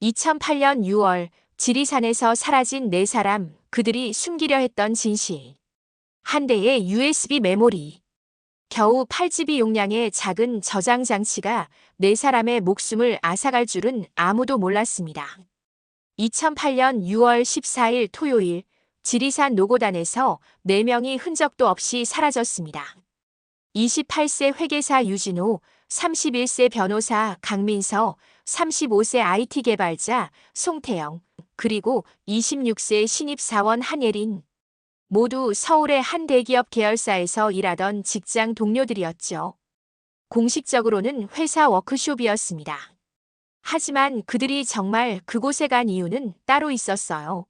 2008년 6월 지리산에서 사라진 4사람, 그들이 숨기려 했던 진실. 한 대의 USB 메모리. 겨우 8GB 용량의 작은 저장 장치가 4사람의 목숨을 앗아갈 줄은 아무도 몰랐습니다. 2008년 6월 14일 토요일 지리산 노고단에서 4명이 흔적도 없이 사라졌습니다. 28세 회계사 유진호, 31세 변호사 강민서, 35세 IT 개발자 송태영, 그리고 26세 신입사원 한예린. 모두 서울의 한 대기업 계열사에서 일하던 직장 동료들이었죠. 공식적으로는 회사 워크숍이었습니다. 하지만 그들이 정말 그곳에 간 이유는 따로 있었어요.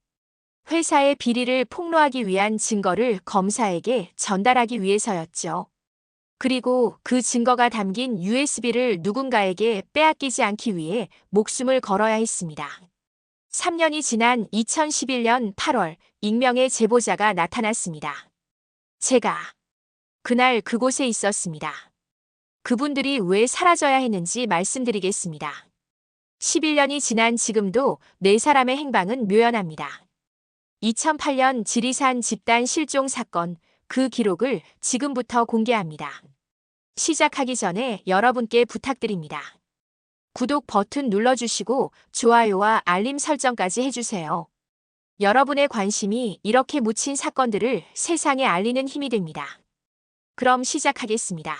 회사의 비리를 폭로하기 위한 증거를 검사에게 전달하기 위해서였죠. 그리고 그 증거가 담긴 USB를 누군가에게 빼앗기지 않기 위해 목숨을 걸어야 했습니다. 3년이 지난 2011년 8월 익명의 제보자가 나타났습니다. 제가 그날 그곳에 있었습니다. 그분들이 왜 사라져야 했는지 말씀드리겠습니다. 11년이 지난 지금도 4사람의 행방은 묘연합니다. 2008년 지리산 집단 실종 사건, 그 기록을 지금부터 공개합니다. 시작하기 전에 여러분께 부탁드립니다. 구독 버튼 눌러주시고 좋아요와 알림 설정까지 해주세요. 여러분의 관심이 이렇게 묻힌 사건들을 세상에 알리는 힘이 됩니다. 그럼 시작하겠습니다.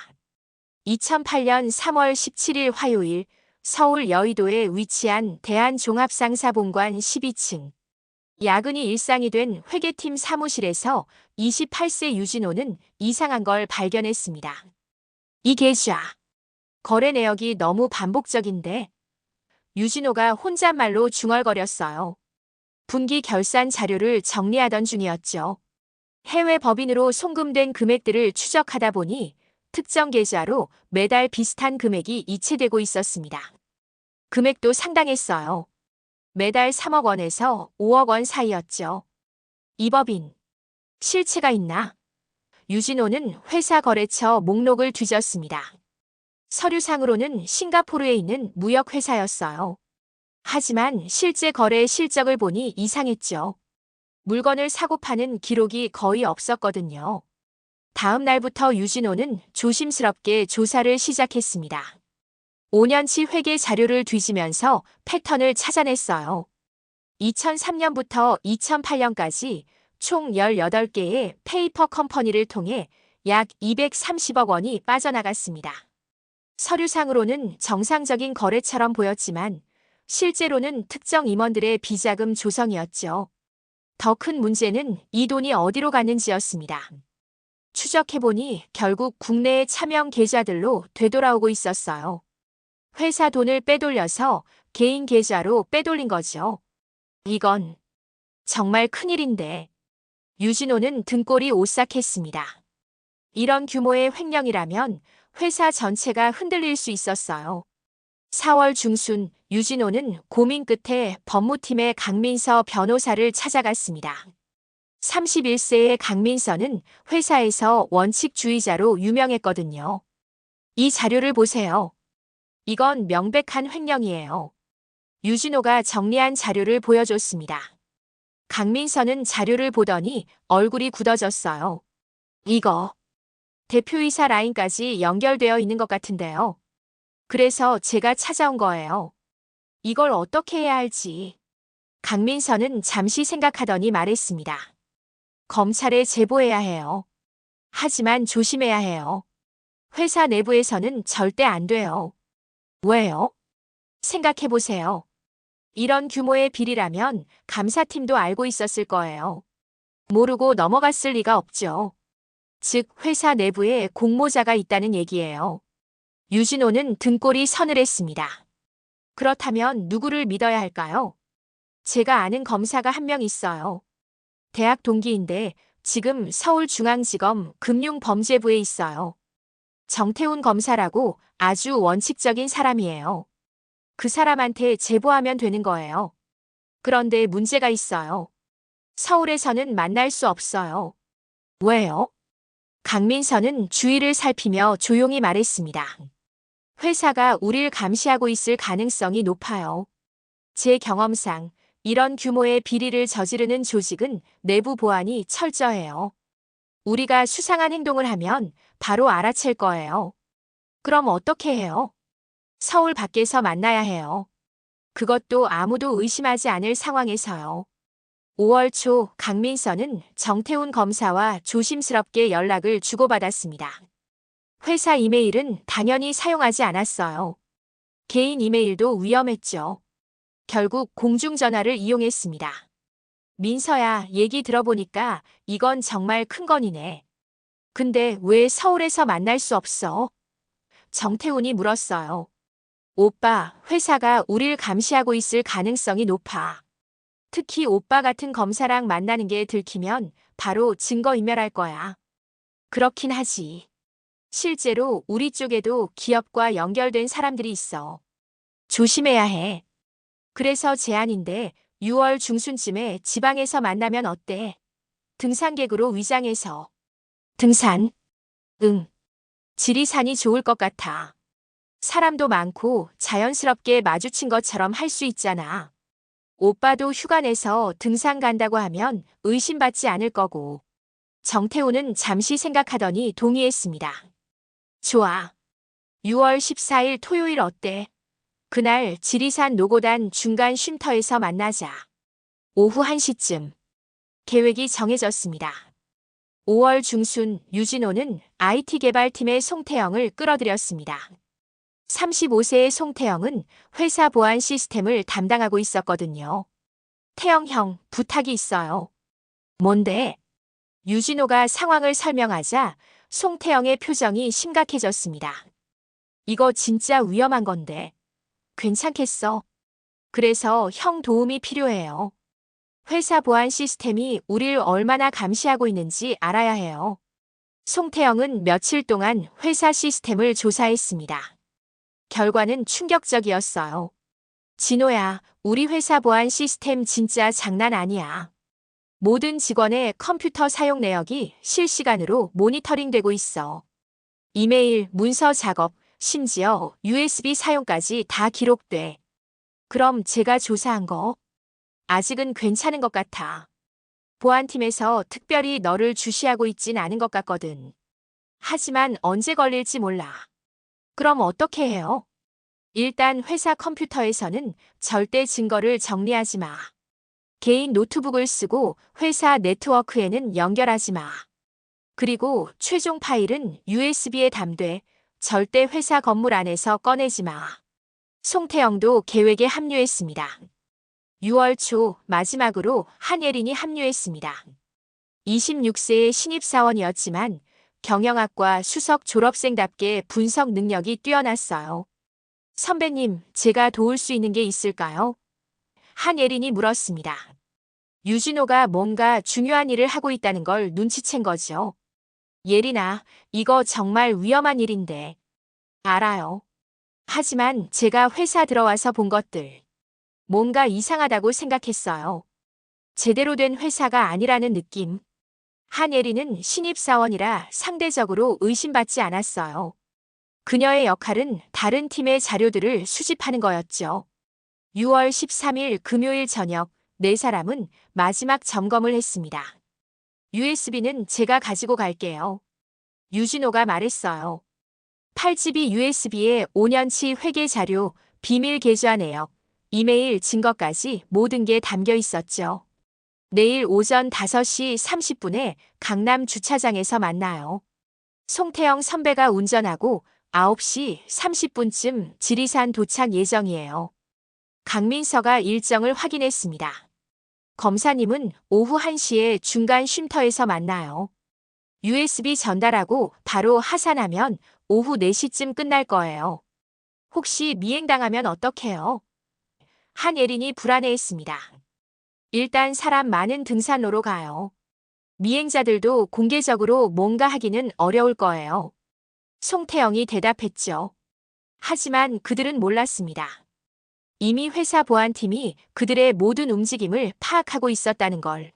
2008년 3월 17일 화요일 서울 여의도에 위치한 대한종합상사본관 12층. 야근이 일상이 된 회계팀 사무실에서 28세 유진호는 이상한 걸 발견했습니다. 이 계좌. 거래 내역이 너무 반복적인데. 유진호가 혼잣말로 중얼거렸어요. 분기 결산 자료를 정리하던 중이었죠. 해외 법인으로 송금된 금액들을 추적하다 보니 특정 계좌로 매달 비슷한 금액이 이체되고 있었습니다. 금액도 상당했어요. 매달 3억 원에서 5억 원 사이였죠. 이 법인, 실체가 있나? 유진호는 회사 거래처 목록을 뒤졌습니다. 서류상으로는 싱가포르에 있는 무역회사였어요. 하지만 실제 거래 실적을 보니 이상했죠. 물건을 사고 파는 기록이 거의 없었거든요. 다음 날부터 유진호는 조심스럽게 조사를 시작했습니다. 5년치 회계 자료를 뒤지면서 패턴을 찾아냈어요. 2003년부터 2008년까지 총 18개의 페이퍼 컴퍼니를 통해 약 230억 원이 빠져나갔습니다. 서류상으로는 정상적인 거래처럼 보였지만 실제로는 특정 임원들의 비자금 조성이었죠. 더 큰 문제는 이 돈이 어디로 갔는지였습니다. 추적해보니 결국 국내의 차명 계좌들로 되돌아오고 있었어요. 회사 돈을 빼돌려서 개인 계좌로 빼돌린 거죠. 이건 정말 큰일인데. 유진호는 등골이 오싹했습니다. 이런 규모의 횡령이라면 회사 전체가 흔들릴 수 있었어요. 4월 중순 유진호는 고민 끝에 법무팀의 강민서 변호사를 찾아갔습니다. 31세의 강민서는 회사에서 원칙주의자로 유명했거든요. 이 자료를 보세요. 이건 명백한 횡령이에요. 유진호가 정리한 자료를 보여줬습니다. 강민서는 자료를 보더니 얼굴이 굳어졌어요. 이거 대표이사 라인까지 연결되어 있는 것 같은데요. 그래서 제가 찾아온 거예요. 이걸 어떻게 해야 할지. 강민서는 잠시 생각하더니 말했습니다. 검찰에 제보해야 해요. 하지만 조심해야 해요. 회사 내부에서는 절대 안 돼요. 왜요? 생각해보세요. 이런 규모의 비리라면 감사팀도 알고 있었을 거예요. 모르고 넘어갔을 리가 없죠. 즉, 회사 내부에 공모자가 있다는 얘기예요. 유진호는 등골이 서늘했습니다. 그렇다면 누구를 믿어야 할까요? 제가 아는 검사가 한 명 있어요. 대학 동기인데 지금 서울중앙지검 금융범죄부에 있어요. 정태훈 검사라고 아주 원칙적인 사람이에요. 그 사람한테 제보하면 되는 거예요. 그런데 문제가 있어요. 서울에서는 만날 수 없어요. 왜요? 강민서는 주위를 살피며 조용히 말했습니다. 회사가 우릴 감시하고 있을 가능성이 높아요. 제 경험상 이런 규모의 비리를 저지르는 조직은 내부 보안이 철저해요. 우리가 수상한 행동을 하면 바로 알아챌 거예요. 그럼 어떻게 해요? 서울 밖에서 만나야 해요. 그것도 아무도 의심하지 않을 상황에서요. 5월 초 강민서는 정태훈 검사와 조심스럽게 연락을 주고받았습니다. 회사 이메일은 당연히 사용하지 않았어요. 개인 이메일도 위험했죠. 결국 공중전화를 이용했습니다. 민서야, 얘기 들어보니까 이건 정말 큰 건이네. 근데 왜 서울에서 만날 수 없어? 정태훈이 물었어요. 오빠, 회사가 우릴 감시하고 있을 가능성이 높아. 특히 오빠 같은 검사랑 만나는 게 들키면 바로 증거인멸할 거야. 그렇긴 하지. 실제로 우리 쪽에도 기업과 연결된 사람들이 있어. 조심해야 해. 그래서 제안인데 6월 중순쯤에 지방에서 만나면 어때? 등산객으로 위장해서. 등산? 응. 지리산이 좋을 것 같아. 사람도 많고 자연스럽게 마주친 것처럼 할 수 있잖아. 오빠도 휴가 내서 등산 간다고 하면 의심받지 않을 거고. 정태호는 잠시 생각하더니 동의했습니다. 좋아. 6월 14일 토요일 어때? 그날 지리산 노고단 중간 쉼터에서 만나자. 오후 1시쯤. 계획이 정해졌습니다. 5월 중순 유진호는 IT 개발팀의 송태영을 끌어들였습니다. 35세의 송태영은 회사 보안 시스템을 담당하고 있었거든요. 태영 형, 부탁이 있어요. 뭔데? 유진호가 상황을 설명하자 송태영의 표정이 심각해졌습니다. 이거 진짜 위험한 건데. 괜찮겠어? 그래서 형 도움이 필요해요. 회사 보안 시스템이 우릴 얼마나 감시하고 있는지 알아야 해요. 송태영은 며칠 동안 회사 시스템을 조사했습니다. 결과는 충격적이었어요. 진호야, 우리 회사 보안 시스템 진짜 장난 아니야. 모든 직원의 컴퓨터 사용 내역이 실시간으로 모니터링되고 있어. 이메일, 문서 작업, 심지어 USB 사용까지 다 기록돼. 그럼 제가 조사한 거? 아직은 괜찮은 것 같아. 보안팀에서 특별히 너를 주시하고 있진 않은 것 같거든. 하지만 언제 걸릴지 몰라. 그럼 어떻게 해요? 일단 회사 컴퓨터에서는 절대 증거를 정리하지 마. 개인 노트북을 쓰고 회사 네트워크에는 연결하지 마. 그리고 최종 파일은 USB에 담되 절대 회사 건물 안에서 꺼내지 마. 송태영도 계획에 합류했습니다. 6월 초 마지막으로 한예린이 합류했습니다. 26세의 신입사원이었지만 경영학과 수석 졸업생답게 분석 능력이 뛰어났어요. 선배님, 제가 도울 수 있는 게 있을까요? 한예린이 물었습니다. 유진호가 뭔가 중요한 일을 하고 있다는 걸 눈치챈 거죠. 예린아, 이거 정말 위험한 일인데. 알아요. 하지만 제가 회사 들어와서 본 것들. 뭔가 이상하다고 생각했어요. 제대로 된 회사가 아니라는 느낌. 한예린은 신입사원이라 상대적으로 의심받지 않았어요. 그녀의 역할은 다른 팀의 자료들을 수집하는 거였죠. 6월 13일 금요일 저녁 4사람은 마지막 점검을 했습니다. USB는 제가 가지고 갈게요. 유진호가 말했어요. 8GB USB에 5년치 회계 자료, 비밀 계좌 내역, 이메일 증거까지 모든 게 담겨 있었죠. 내일 오전 5시 30분에 강남 주차장에서 만나요. 송태영 선배가 운전하고 9시 30분쯤 지리산 도착 예정이에요. 강민서가 일정을 확인했습니다. 검사님은 오후 1시에 중간 쉼터에서 만나요. USB 전달하고 바로 하산하면 오후 4시쯤 끝날 거예요. 혹시 미행당하면 어떡해요? 한예린이 불안해했습니다. 일단 사람 많은 등산로로 가요. 미행자들도 공개적으로 뭔가 하기는 어려울 거예요. 송태영이 대답했죠. 하지만 그들은 몰랐습니다. 이미 회사 보안팀이 그들의 모든 움직임을 파악하고 있었다는 걸.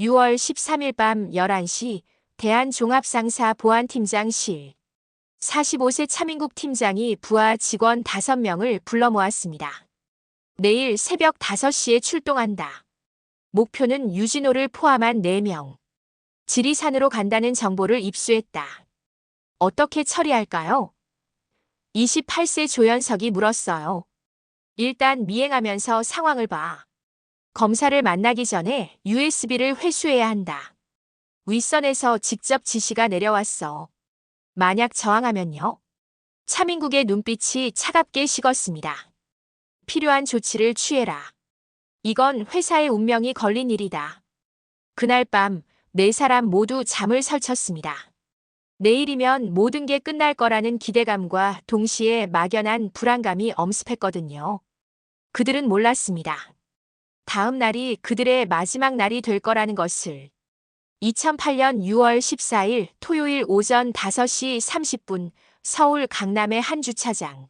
6월 13일 밤 11시 대한종합상사 보안팀장실. 45세 차민국 팀장이 부하 직원 5명을 불러 모았습니다. 내일 새벽 5시에 출동한다. 목표는 유진호를 포함한 4명. 지리산으로 간다는 정보를 입수했다. 어떻게 처리할까요? 28세 조연석이 물었어요. 일단 미행하면서 상황을 봐. 검사를 만나기 전에 USB를 회수해야 한다. 윗선에서 직접 지시가 내려왔어. 만약 저항하면요? 차민국의 눈빛이 차갑게 식었습니다. 필요한 조치를 취해라. 이건 회사의 운명이 걸린 일이다. 그날 밤 4사람 모두 잠을 설쳤습니다. 내일이면 모든 게 끝날 거라는 기대감과 동시에 막연한 불안감이 엄습했거든요. 그들은 몰랐습니다. 다음 날이 그들의 마지막 날이 될 거라는 것을. 2008년 6월 14일 토요일 오전 5시 30분 서울 강남의 한 주차장.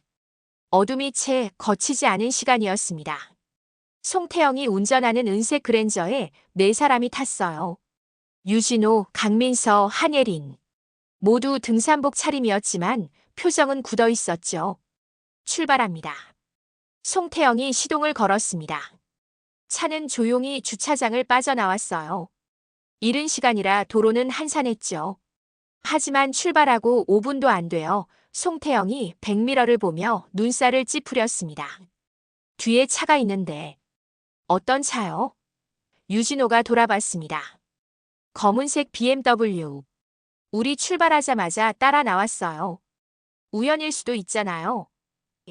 어둠이 채 거치지 않은 시간이었습니다. 송태영이 운전하는 은색 그랜저에 4사람이 탔어요. 유진호, 강민서, 한예린. 모두 등산복 차림이었지만 표정은 굳어 있었죠. 출발합니다. 송태영이 시동을 걸었습니다. 차는 조용히 주차장을 빠져나왔어요. 이른 시간이라 도로는 한산했죠. 하지만 출발하고 5분도 안 되어 송태영이 백미러를 보며 눈살을 찌푸렸습니다. 뒤에 차가 있는데. 어떤 차요? 유진호가 돌아봤습니다. 검은색 BMW. 우리 출발하자마자 따라 나왔어요. 우연일 수도 있잖아요.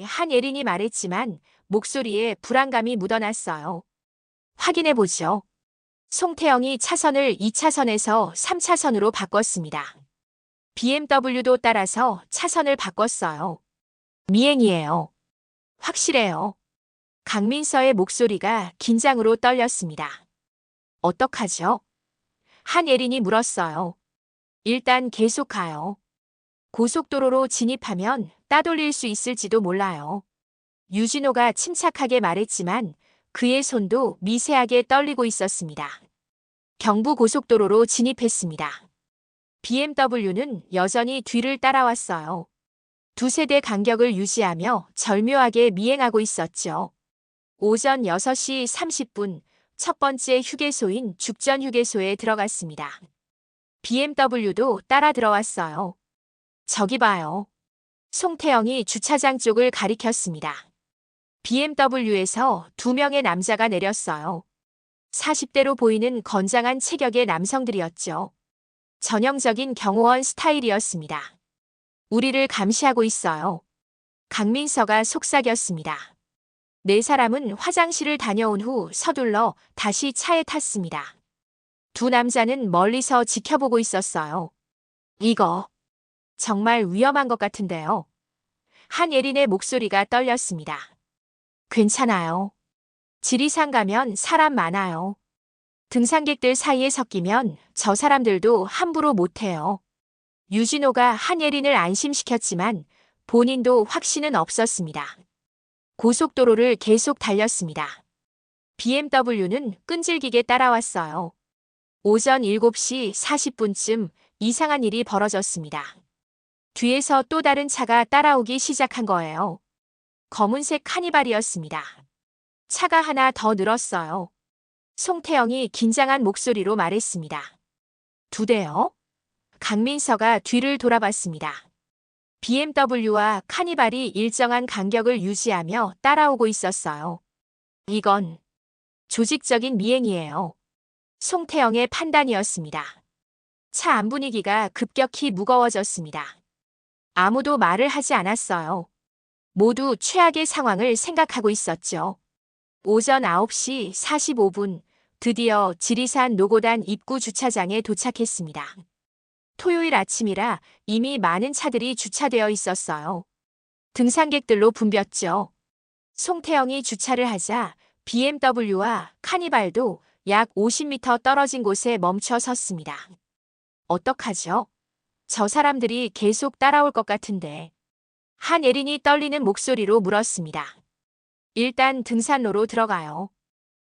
한예린이 말했지만 목소리에 불안감이 묻어났어요. 확인해보죠. 송태영이 차선을 2차선에서 3차선으로 바꿨습니다. BMW도 따라서 차선을 바꿨어요. 미행이에요. 확실해요. 강민서의 목소리가 긴장으로 떨렸습니다. 어떡하죠? 한예린이 물었어요. 일단 계속 가요. 고속도로로 진입하면 따돌릴 수 있을지도 몰라요. 유진호가 침착하게 말했지만 그의 손도 미세하게 떨리고 있었습니다. 경부고속도로로 진입했습니다. BMW는 여전히 뒤를 따라왔어요. 2세대 간격을 유지하며 절묘하게 미행하고 있었죠. 오전 6시 30분 첫 번째 휴게소인 죽전휴게소에 들어갔습니다. BMW도 따라 들어왔어요. 저기 봐요. 송태영이 주차장 쪽을 가리켰습니다. BMW에서 2명의 남자가 내렸어요. 40대로 보이는 건장한 체격의 남성들이었죠. 전형적인 경호원 스타일이었습니다. 우리를 감시하고 있어요. 강민서가 속삭였습니다. 4사람은 화장실을 다녀온 후 서둘러 다시 차에 탔습니다. 2 남자는 멀리서 지켜보고 있었어요. 이거 정말 위험한 것 같은데요. 한예린의 목소리가 떨렸습니다. 괜찮아요. 지리산 가면 사람 많아요. 등산객들 사이에 섞이면 저 사람들도 함부로 못해요. 유진호가 한예린을 안심시켰지만 본인도 확신은 없었습니다. 고속도로를 계속 달렸습니다. BMW는 끈질기게 따라왔어요. 오전 7시 40분쯤 이상한 일이 벌어졌습니다. 뒤에서 또 다른 차가 따라오기 시작한 거예요. 검은색 카니발이었습니다. 차가 하나 더 늘었어요. 송태영이 긴장한 목소리로 말했습니다. 2대요? 강민서가 뒤를 돌아봤습니다. BMW와 카니발이 일정한 간격을 유지하며 따라오고 있었어요. 이건 조직적인 미행이에요. 송태영의 판단이었습니다. 차 안 분위기가 급격히 무거워졌습니다. 아무도 말을 하지 않았어요. 모두 최악의 상황을 생각하고 있었죠. 오전 9시 45분 드디어 지리산 노고단 입구 주차장에 도착했습니다. 토요일 아침이라 이미 많은 차들이 주차되어 있었어요. 등산객들로 붐볐죠. 송태영이 주차를 하자 BMW와 카니발도 약 50m 떨어진 곳에 멈춰 섰습니다. 어떡하죠? 저 사람들이 계속 따라올 것 같은데. 한예린이 떨리는 목소리로 물었습니다. 일단 등산로로 들어가요.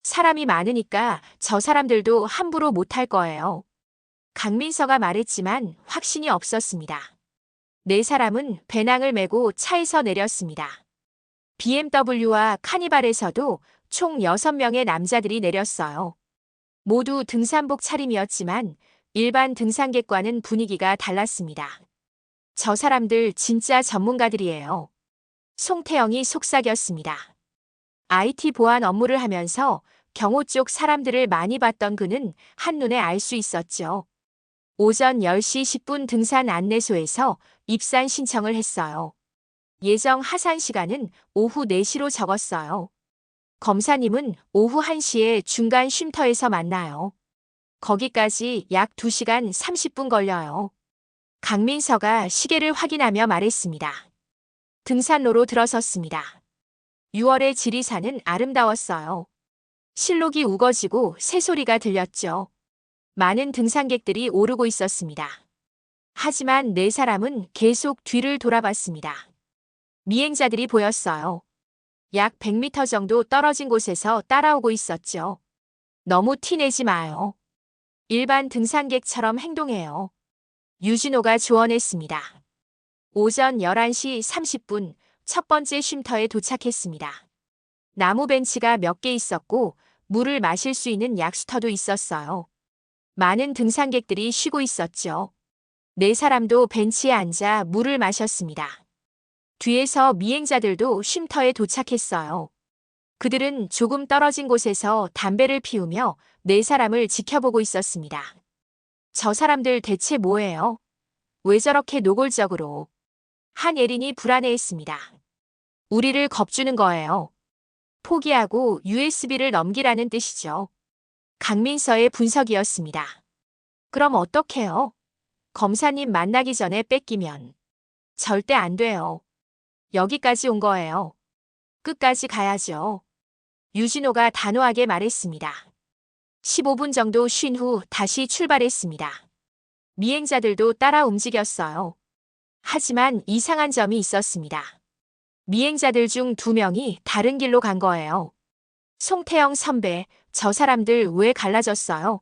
사람이 많으니까 저 사람들도 함부로 못할 거예요. 강민서가 말했지만 확신이 없었습니다. 4사람은 배낭을 메고 차에서 내렸습니다. BMW와 카니발에서도 총 6명의 남자들이 내렸어요. 모두 등산복 차림이었지만 일반 등산객과는 분위기가 달랐습니다. 저 사람들 진짜 전문가들이에요. 송태영이 속삭였습니다. IT 보안 업무를 하면서 경호 쪽 사람들을 많이 봤던 그는 한눈에 알 수 있었죠. 오전 10시 10분 등산 안내소에서 입산 신청을 했어요. 예정 하산 시간은 오후 4시로 적었어요. 검사님은 오후 1시에 중간 쉼터에서 만나요. 거기까지 약 2시간 30분 걸려요. 강민서가 시계를 확인하며 말했습니다. 등산로로 들어섰습니다. 6월의 지리산은 아름다웠어요. 실록이 우거지고 새소리가 들렸죠. 많은 등산객들이 오르고 있었습니다. 하지만 4사람은 계속 뒤를 돌아봤습니다. 미행자들이 보였어요. 약 100m 정도 떨어진 곳에서 따라오고 있었죠. 너무 티내지 마요. 일반 등산객처럼 행동해요. 유진호가 조언했습니다. 오전 11시 30분 첫 번째 쉼터에 도착했습니다. 나무 벤치가 몇 개 있었고 물을 마실 수 있는 약수터도 있었어요. 많은 등산객들이 쉬고 있었죠. 4사람도 벤치에 앉아 물을 마셨습니다. 뒤에서 미행자들도 쉼터에 도착했어요. 그들은 조금 떨어진 곳에서 담배를 피우며 4사람을 지켜보고 있었습니다. 저 사람들 대체 뭐예요? 왜 저렇게 노골적으로? 한예린이 불안해했습니다. 우리를 겁주는 거예요. 포기하고 USB를 넘기라는 뜻이죠. 강민서의 분석이었습니다. 그럼 어떡해요? 검사님 만나기 전에 뺏기면. 절대 안 돼요. 여기까지 온 거예요. 끝까지 가야죠. 유진호가 단호하게 말했습니다. 15분 정도 쉰 후 다시 출발했습니다. 미행자들도 따라 움직였어요. 하지만 이상한 점이 있었습니다. 미행자들 중 2명이 다른 길로 간 거예요. 송태영 선배, 저 사람들 왜 갈라졌어요?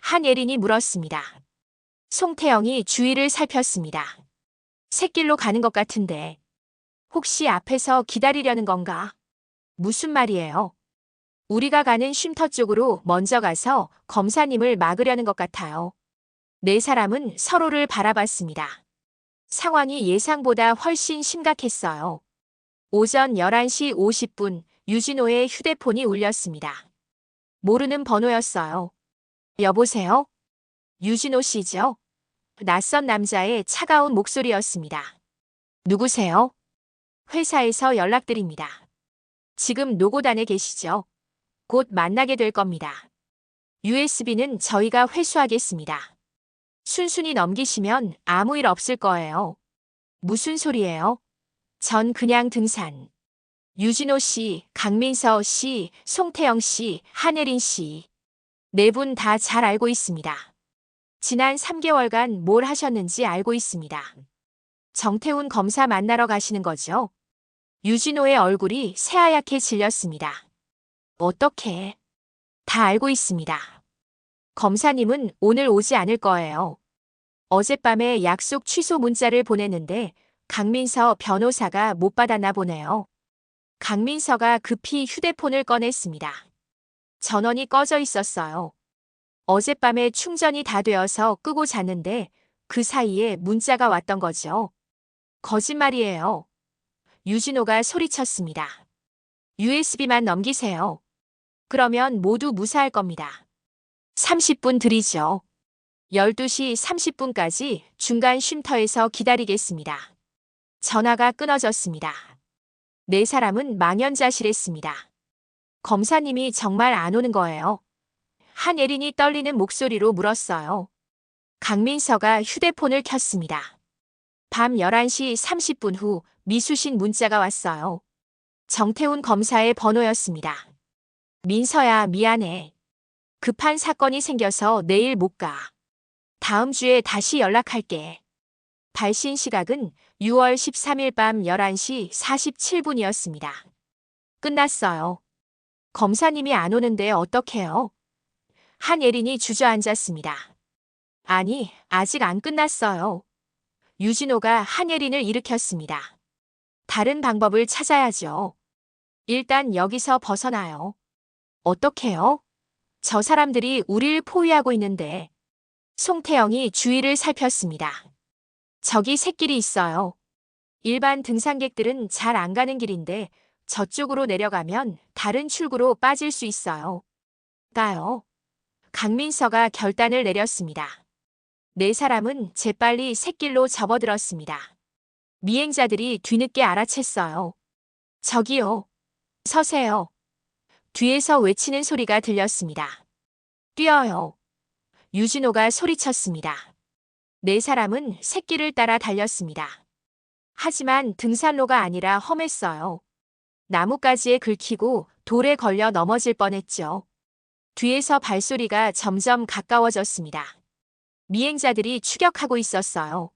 한예린이 물었습니다. 송태영이 주위를 살폈습니다. 샛길로 가는 것 같은데. 혹시 앞에서 기다리려는 건가? 무슨 말이에요? 우리가 가는 쉼터 쪽으로 먼저 가서 검사님을 막으려는 것 같아요. 4사람은 서로를 바라봤습니다. 상황이 예상보다 훨씬 심각했어요. 오전 11시 50분 유진호의 휴대폰이 울렸습니다. 모르는 번호였어요. 여보세요? 유진호 씨죠? 낯선 남자의 차가운 목소리였습니다. 누구세요? 회사에서 연락드립니다. 지금 노고단에 계시죠? 곧 만나게 될 겁니다. USB는 저희가 회수하겠습니다. 순순히 넘기시면 아무 일 없을 거예요. 무슨 소리예요? 전 그냥 등산. 유진호 씨, 강민서 씨, 송태영 씨, 한예린 씨. 4분 다 잘 알고 있습니다. 지난 3개월간 뭘 하셨는지 알고 있습니다. 정태훈 검사 만나러 가시는 거죠? 유진호의 얼굴이 새하얗게 질렸습니다. 어떻게? 다 알고 있습니다. 검사님은 오늘 오지 않을 거예요. 어젯밤에 약속 취소 문자를 보냈는데 강민서 변호사가 못 받았나 보네요. 강민서가 급히 휴대폰을 꺼냈습니다. 전원이 꺼져 있었어요. 어젯밤에 충전이 다 되어서 끄고 잤는데 그 사이에 문자가 왔던 거죠. 거짓말이에요. 유진호가 소리쳤습니다. USB만 넘기세요. 그러면 모두 무사할 겁니다. 30분 드리죠. 12시 30분까지 중간 쉼터에서 기다리겠습니다. 전화가 끊어졌습니다. 4사람은 망연자실했습니다. 검사님이 정말 안 오는 거예요. 한예린이 떨리는 목소리로 물었어요. 강민서가 휴대폰을 켰습니다. 밤 11시 30분 후 미수신 문자가 왔어요. 정태훈 검사의 번호였습니다. 민서야, 미안해. 급한 사건이 생겨서 내일 못 가. 다음 주에 다시 연락할게. 발신 시각은 6월 13일 밤 11시 47분이었습니다. 끝났어요. 검사님이 안 오는데 어떡해요? 한예린이 주저앉았습니다. 아니, 아직 안 끝났어요. 유진호가 한예린을 일으켰습니다. 다른 방법을 찾아야죠. 일단 여기서 벗어나요. 어떡해요? 저 사람들이 우릴 포위하고 있는데. 송태영이 주위를 살폈습니다. 저기 샛길이 있어요. 일반 등산객들은 잘 안 가는 길인데 저쪽으로 내려가면 다른 출구로 빠질 수 있어요. 가요. 강민서가 결단을 내렸습니다. 네 사람은 재빨리 샛길로 접어들었습니다. 미행자들이 뒤늦게 알아챘어요. 저기요. 서세요. 뒤에서 외치는 소리가 들렸습니다. 뛰어요. 유진호가 소리쳤습니다. 네 사람은 샛길을 따라 달렸습니다. 하지만 등산로가 아니라 험했어요. 나뭇가지에 긁히고 돌에 걸려 넘어질 뻔했죠. 뒤에서 발소리가 점점 가까워졌습니다. 미행자들이 추격하고 있었어요.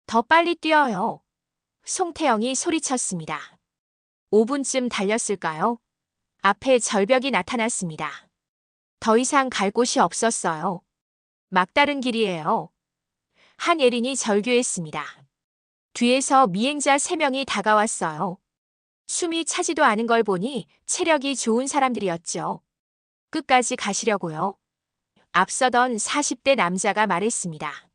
더 빨리 뛰어요. 송태영이 소리쳤습니다. 5분쯤 달렸을까요? 앞에 절벽이 나타났습니다. 더 이상 갈 곳이 없었어요. 막다른 길이에요. 한예린이 절규했습니다. 뒤에서 미행자 3명이 다가왔어요. 숨이 차지도 않은 걸 보니 체력이 좋은 사람들이었죠. 끝까지 가시려고요. 앞서던 40대 남자가 말했습니다.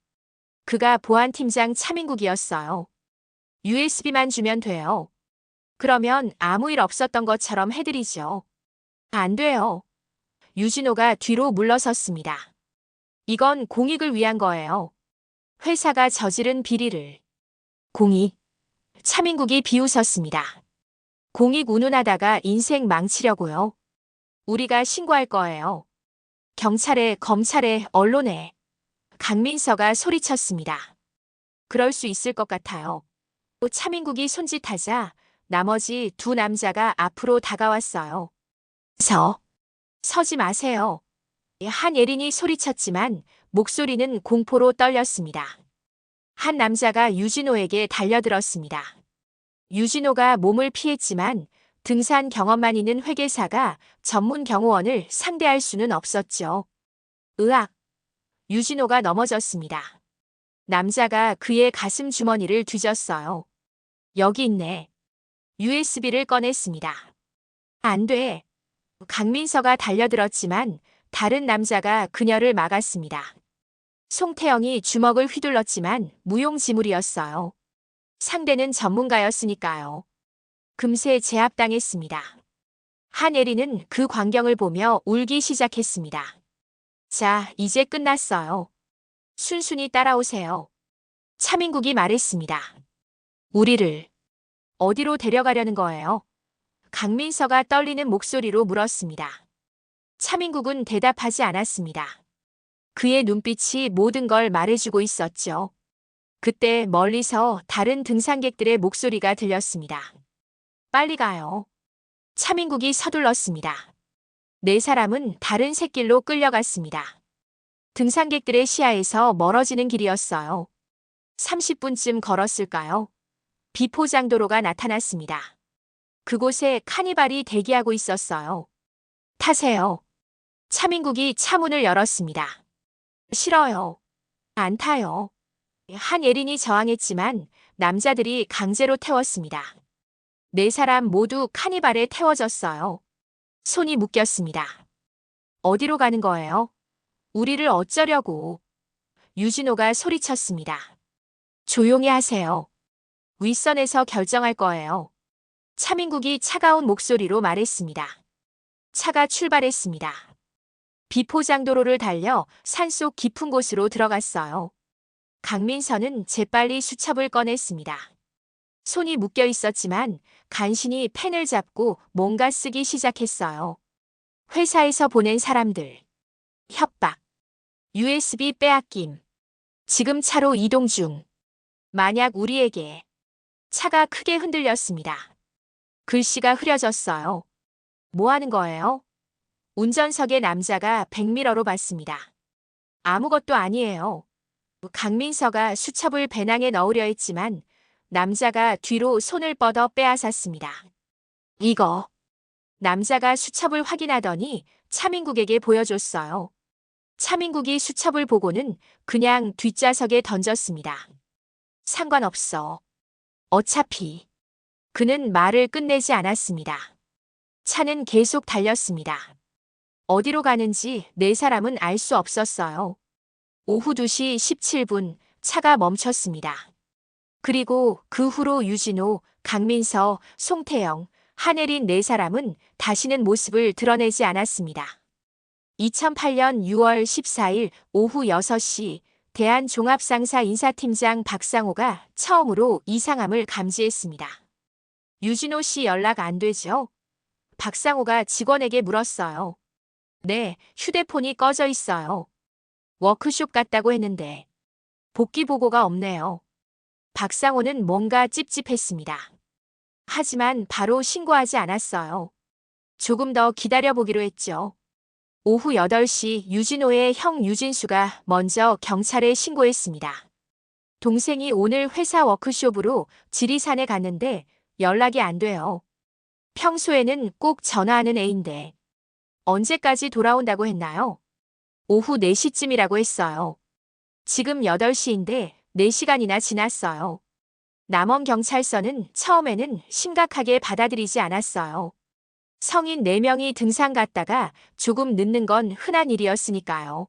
그가 보안팀장 차민국이었어요. USB만 주면 돼요. 그러면 아무 일 없었던 것처럼 해드리죠. 안 돼요. 유진호가 뒤로 물러섰습니다. 이건 공익을 위한 거예요. 회사가 저지른 비리를. 공익. 차민국이 비웃었습니다. 공익 운운하다가 인생 망치려고요. 우리가 신고할 거예요. 경찰에, 검찰에, 언론에. 강민서가 소리쳤습니다. 그럴 수 있을 것 같아요. 또 차민국이 손짓하자 나머지 2 남자가 앞으로 다가왔어요. 서지 마세요. 한예린이 소리쳤지만 목소리는 공포로 떨렸습니다. 한 남자가 유진호에게 달려들었습니다. 유진호가 몸을 피했지만 등산 경험만 있는 회계사가 전문 경호원을 상대할 수는 없었죠. 으악! 유진호가 넘어졌습니다. 남자가 그의 가슴 주머니를 뒤졌어요. 여기 있네. USB를 꺼냈습니다. 안 돼. 강민서가 달려들었지만 다른 남자가 그녀를 막았습니다. 송태영이 주먹을 휘둘렀지만 무용지물이었어요. 상대는 전문가였으니까요. 금세 제압당했습니다. 한예린은 그 광경을 보며 울기 시작했습니다. 자, 이제 끝났어요. 순순히 따라오세요. 차민국이 말했습니다. 우리를 어디로 데려가려는 거예요? 강민서가 떨리는 목소리로 물었습니다. 차민국은 대답하지 않았습니다. 그의 눈빛이 모든 걸 말해주고 있었죠. 그때 멀리서 다른 등산객들의 목소리가 들렸습니다. 빨리 가요. 차민국이 서둘렀습니다. 4 사람은 다른 샛길로 끌려갔습니다. 등산객들의 시야에서 멀어지는 길이었어요. 30분쯤 걸었을까요? 비포장도로가 나타났습니다. 그곳에 카니발이 대기하고 있었어요. 타세요. 차민국이 차문을 열었습니다. 싫어요. 안 타요. 한예린이 저항했지만 남자들이 강제로 태웠습니다. 4 사람 모두 카니발에 태워졌어요. 손이 묶였습니다. 어디로 가는 거예요? 우리를 어쩌려고? 유진호가 소리쳤습니다. 조용히 하세요. 윗선에서 결정할 거예요. 차민국이 차가운 목소리로 말했습니다. 차가 출발했습니다. 비포장도로를 달려 산속 깊은 곳으로 들어갔어요. 강민서는 재빨리 수첩을 꺼냈습니다. 손이 묶여 있었지만 간신히 펜을 잡고 뭔가 쓰기 시작했어요. 회사에서 보낸 사람들. 협박. USB 빼앗김. 지금 차로 이동 중. 만약 우리에게. 차가 크게 흔들렸습니다. 글씨가 흐려졌어요. 뭐 하는 거예요? 운전석의 남자가 백미러로 봤습니다. 아무것도 아니에요. 강민서가 수첩을 배낭에 넣으려 했지만 남자가 뒤로 손을 뻗어 빼앗았습니다. 이거. 남자가 수첩을 확인하더니 차민국에게 보여줬어요. 차민국이 수첩을 보고는 그냥 뒷좌석에 던졌습니다. 상관없어. 어차피 그는 말을 끝내지 않았습니다. 차는 계속 달렸습니다. 어디로 가는지 네 사람은 알 수 없었어요. 오후 2시 17분 차가 멈췄습니다. 그리고 그 후로 유진호, 강민서, 송태영, 한혜린 네 사람은 다시는 모습을 드러내지 않았습니다. 2008년 6월 14일 오후 6시 대한종합상사 인사팀장 박상호가 처음으로 이상함을 감지했습니다. 유진호 씨 연락 안 되죠? 박상호가 직원에게 물었어요. 네, 휴대폰이 꺼져 있어요. 워크숍 갔다고 했는데 복귀 보고가 없네요. 박상호는 뭔가 찝찝했습니다. 하지만 바로 신고하지 않았어요. 조금 더 기다려보기로 했죠. 오후 8시 유진호의 형 유진수가 먼저 경찰에 신고했습니다. 동생이 오늘 회사 워크숍으로 지리산에 갔는데 연락이 안 돼요. 평소에는 꼭 전화하는 애인데 언제까지 돌아온다고 했나요? 오후 4시쯤이라고 했어요. 지금 8시인데 4시간이나 지났어요. 남원경찰서는 처음에는 심각하게 받아들이지 않았어요. 성인 4명이 등산 갔다가 조금 늦는 건 흔한 일이었으니까요.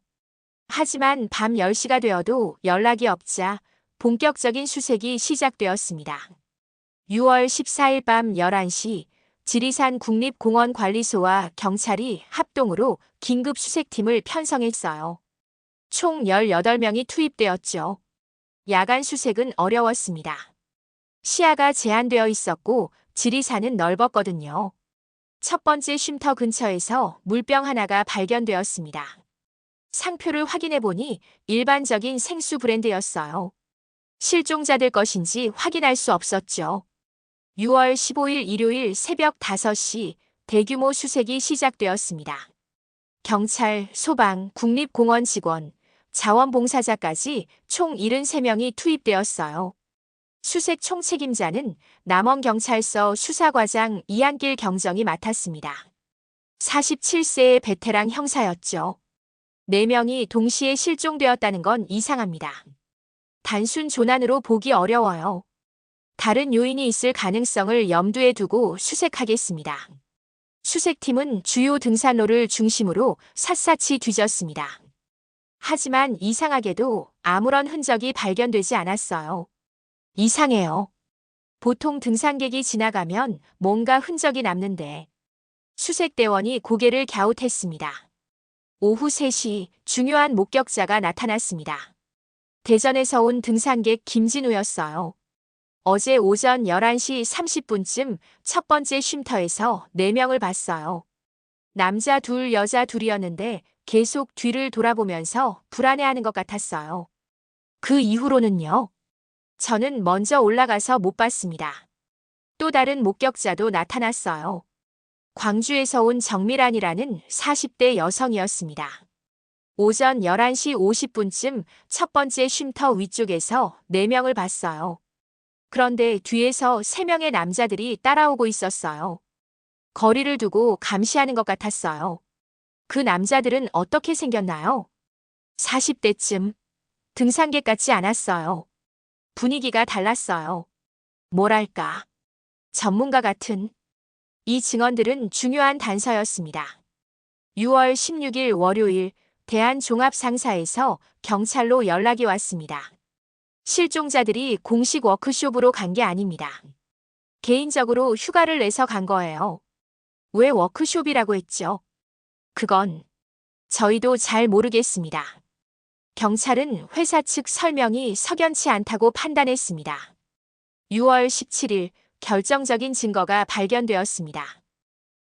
하지만 밤 10시가 되어도 연락이 없자 본격적인 수색이 시작되었습니다. 6월 14일 밤 11시 지리산 국립공원관리소와 경찰이 합동으로 긴급 수색팀을 편성했어요. 총 18명이 투입되었죠. 야간 수색은 어려웠습니다. 시야가 제한되어 있었고 지리산은 넓었거든요. 첫 번째 쉼터 근처에서 물병 하나가 발견되었습니다. 상표를 확인해 보니 일반적인 생수 브랜드였어요. 실종자들 것인지 확인할 수 없었죠. 6월 15일 일요일 새벽 5시 대규모 수색이 시작되었습니다. 경찰, 소방, 국립공원 직원, 자원봉사자까지 총 73명이 투입되었어요. 수색 총책임자는 남원경찰서 수사과장 이한길 경정이 맡았습니다. 47세의 베테랑 형사였죠. 4명이 동시에 실종되었다는 건 이상합니다. 단순 조난으로 보기 어려워요. 다른 요인이 있을 가능성을 염두에 두고 수색하겠습니다. 수색팀은 주요 등산로를 중심으로 샅샅이 뒤졌습니다. 하지만 이상하게도 아무런 흔적이 발견되지 않았어요. 이상해요. 보통 등산객이 지나가면 뭔가 흔적이 남는데 수색대원이 고개를 갸웃했습니다. 오후 3시 중요한 목격자가 나타났습니다. 대전에서 온 등산객 김진우였어요. 어제 오전 11시 30분쯤 첫 번째 쉼터에서 4명을 봤어요. 남자 2, 여자 2이었는데 계속 뒤를 돌아보면서 불안해하는 것 같았어요. 그 이후로는요? 저는 먼저 올라가서 못 봤습니다. 또 다른 목격자도 나타났어요. 광주에서 온 정미란이라는 40대 여성이었습니다. 오전 11시 50분쯤 첫 번째 쉼터 위쪽에서 4명을 봤어요. 그런데 뒤에서 3명의 남자들이 따라오고 있었어요. 거리를 두고 감시하는 것 같았어요. 그 남자들은 어떻게 생겼나요? 40대쯤. 등산객 같지 않았어요. 분위기가 달랐어요. 뭐랄까. 전문가 같은. 이 증언들은 중요한 단서였습니다. 6월 16일 월요일 대한종합상사에서 경찰로 연락이 왔습니다. 실종자들이 공식 워크숍으로 간 게 아닙니다. 개인적으로 휴가를 내서 간 거예요. 왜 워크숍이라고 했죠? 그건 저희도 잘 모르겠습니다. 경찰은 회사 측 설명이 석연치 않다고 판단했습니다. 6월 17일 결정적인 증거가 발견되었습니다.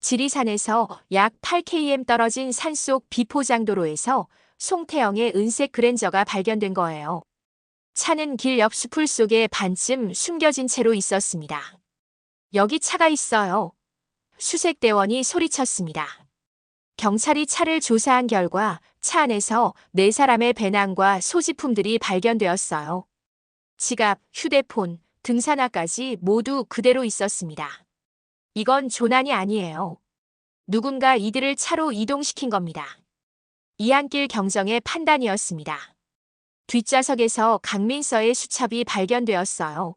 지리산에서 약 8km 떨어진 산속 비포장도로에서 송태영의 은색 그랜저가 발견된 거예요. 차는 길 옆 수풀 속에 반쯤 숨겨진 채로 있었습니다. 여기 차가 있어요. 수색대원이 소리쳤습니다. 경찰이 차를 조사한 결과 차 안에서 4사람의 배낭과 소지품들이 발견되었어요. 지갑, 휴대폰, 등산화까지 모두 그대로 있었습니다. 이건 조난이 아니에요. 누군가 이들을 차로 이동시킨 겁니다. 이한길 경정의 판단이었습니다. 뒷좌석에서 강민서의 수첩이 발견되었어요.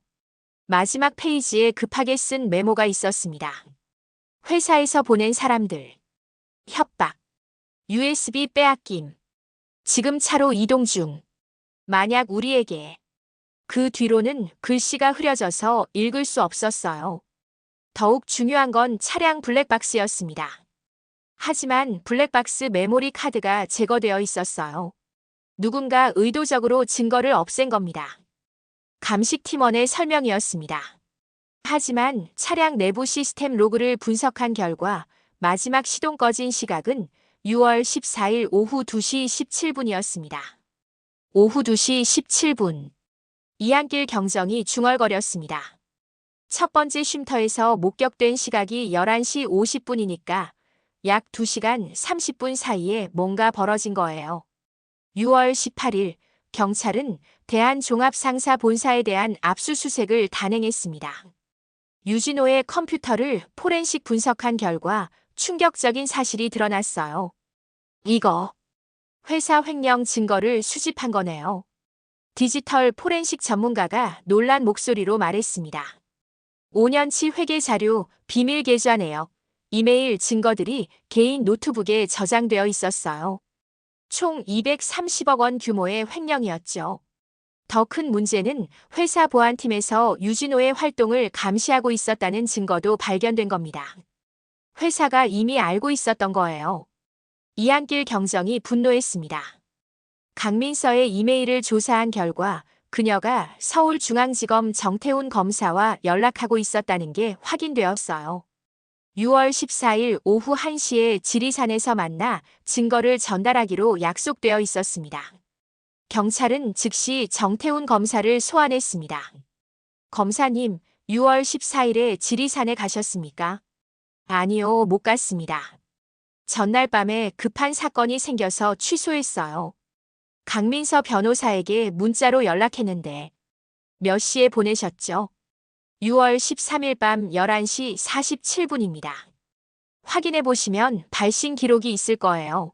마지막 페이지에 급하게 쓴 메모가 있었습니다. 회사에서 보낸 사람들. 협박. USB 빼앗김. 지금 차로 이동 중. 만약 우리에게. 그 뒤로는 글씨가 흐려져서 읽을 수 없었어요. 더욱 중요한 건 차량 블랙박스였습니다. 하지만 블랙박스 메모리 카드가 제거되어 있었어요. 누군가 의도적으로 증거를 없앤 겁니다. 감식팀원의 설명이었습니다. 하지만 차량 내부 시스템 로그를 분석한 결과 마지막 시동 꺼진 시각은 6월 14일 오후 2시 17분이었습니다. 오후 2시 17분. 이안길 경정이 중얼거렸습니다. 첫 번째 쉼터에서 목격된 시각이 11시 50분이니까 약 2시간 30분 사이에 뭔가 벌어진 거예요. 6월 18일 경찰은 대한종합상사 본사에 대한 압수수색을 단행했습니다. 유진호의 컴퓨터를 포렌식 분석한 결과 충격적인 사실이 드러났어요. 이거 회사 횡령 증거를 수집한 거네요. 디지털 포렌식 전문가가 놀란 목소리로 말했습니다. 5년치 회계 자료, 비밀 계좌 내역, 이메일 증거들이 개인 노트북에 저장되어 있었어요. 총 230억 원 규모의 횡령이었죠. 더 큰 문제는 회사 보안팀에서 유진호의 활동을 감시하고 있었다는 증거도 발견된 겁니다. 회사가 이미 알고 있었던 거예요. 이안길 경정이 분노했습니다. 강민서의 이메일을 조사한 결과 그녀가 서울중앙지검 정태훈 검사와 연락하고 있었다는 게 확인되었어요. 6월 14일 오후 1시에 지리산에서 만나 증거를 전달하기로 약속되어 있었습니다. 경찰은 즉시 정태훈 검사를 소환했습니다. 검사님, 6월 14일에 지리산에 가셨습니까? 아니요, 못 갔습니다. 전날 밤에 급한 사건이 생겨서 취소했어요. 강민서 변호사에게 문자로 연락했는데 몇 시에 보내셨죠? 6월 13일 밤 11시 47분입니다. 확인해 보시면 발신 기록이 있을 거예요.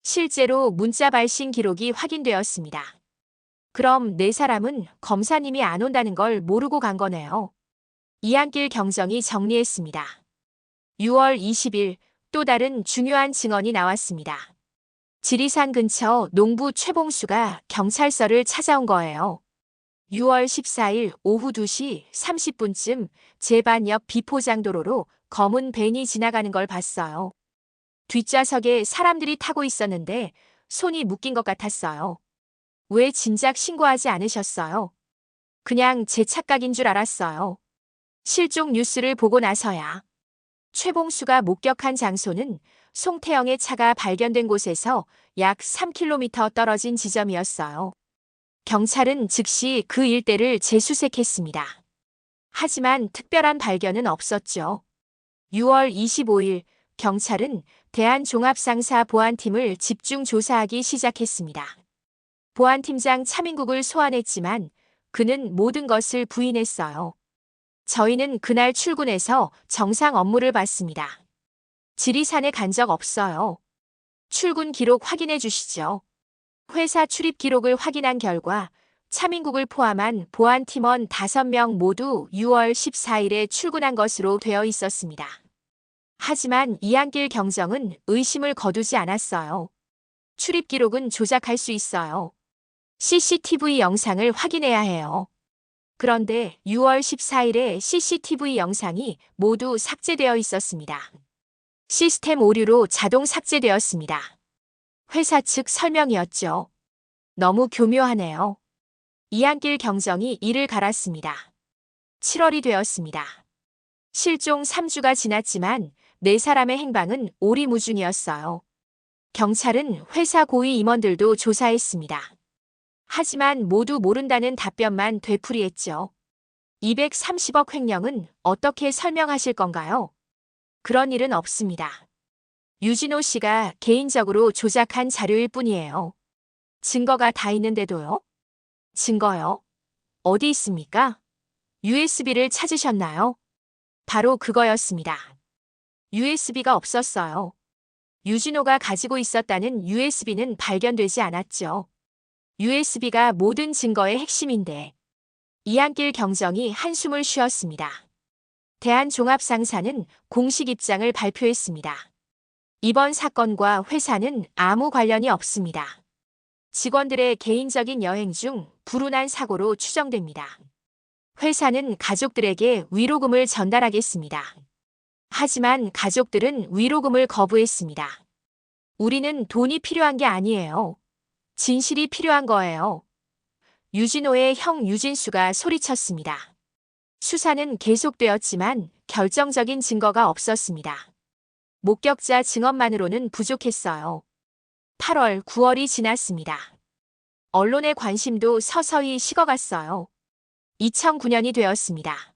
실제로 문자 발신 기록이 확인되었습니다. 그럼 네 사람은 검사님이 안 온다는 걸 모르고 간 거네요. 이안길 경정이 정리했습니다. 6월 20일 또 다른 중요한 증언이 나왔습니다. 지리산 근처 농부 최봉수가 경찰서를 찾아온 거예요. 6월 14일 오후 2시 30분쯤 제 반 옆 비포장도로로 검은 밴이 지나가는 걸 봤어요. 뒷좌석에 사람들이 타고 있었는데 손이 묶인 것 같았어요. 왜 진작 신고하지 않으셨어요? 그냥 제 착각인 줄 알았어요. 실종 뉴스를 보고 나서야. 최봉수가 목격한 장소는 송태영의 차가 발견된 곳에서 약 3km 떨어진 지점이었어요. 경찰은 즉시 그 일대를 재수색했습니다. 하지만 특별한 발견은 없었죠. 6월 25일 경찰은 대한종합상사 보안팀을 집중 조사하기 시작했습니다. 보안팀장 차민국을 소환했지만 그는 모든 것을 부인했어요. 저희는 그날 출근해서 정상 업무를 봤습니다. 지리산에 간 적 없어요. 출근 기록 확인해 주시죠. 회사 출입 기록을 확인한 결과 차민국을 포함한 보안팀원 5명 모두 6월 14일에 출근한 것으로 되어 있었습니다. 하지만 이안길 경정은 의심을 거두지 않았어요. 출입 기록은 조작할 수 있어요. CCTV 영상을 확인해야 해요. 그런데 6월 14일에 CCTV 영상이 모두 삭제되어 있었습니다. 시스템 오류로 자동 삭제되었습니다. 회사 측 설명이었죠. 너무 교묘하네요. 이안길 경정이 이를 갈았습니다. 7월이 되었습니다. 실종 3주가 지났지만 네 사람의 행방은 오리무중이었어요. 경찰은 회사 고위 임원들도 조사했습니다. 하지만 모두 모른다는 답변만 되풀이했죠. 230억 횡령은 어떻게 설명하실 건가요? 그런 일은 없습니다. 유진호 씨가 개인적으로 조작한 자료일 뿐이에요. 증거가 다 있는데도요? 증거요? 어디 있습니까? USB를 찾으셨나요? 바로 그거였습니다. USB가 없었어요. 유진호가 가지고 있었다는 USB는 발견되지 않았죠. USB가 모든 증거의 핵심인데 이한길 경정이 한숨을 쉬었습니다. 대한종합상사는 공식 입장을 발표했습니다. 이번 사건과 회사는 아무 관련이 없습니다. 직원들의 개인적인 여행 중 불운한 사고로 추정됩니다. 회사는 가족들에게 위로금을 전달하겠습니다. 하지만 가족들은 위로금을 거부했습니다. 우리는 돈이 필요한 게 아니에요. 진실이 필요한 거예요. 유진호의 형 유진수가 소리쳤습니다. 수사는 계속되었지만 결정적인 증거가 없었습니다. 목격자 증언만으로는 부족했어요. 8월, 9월이 지났습니다. 언론의 관심도 서서히 식어갔어요. 2009년이 되었습니다.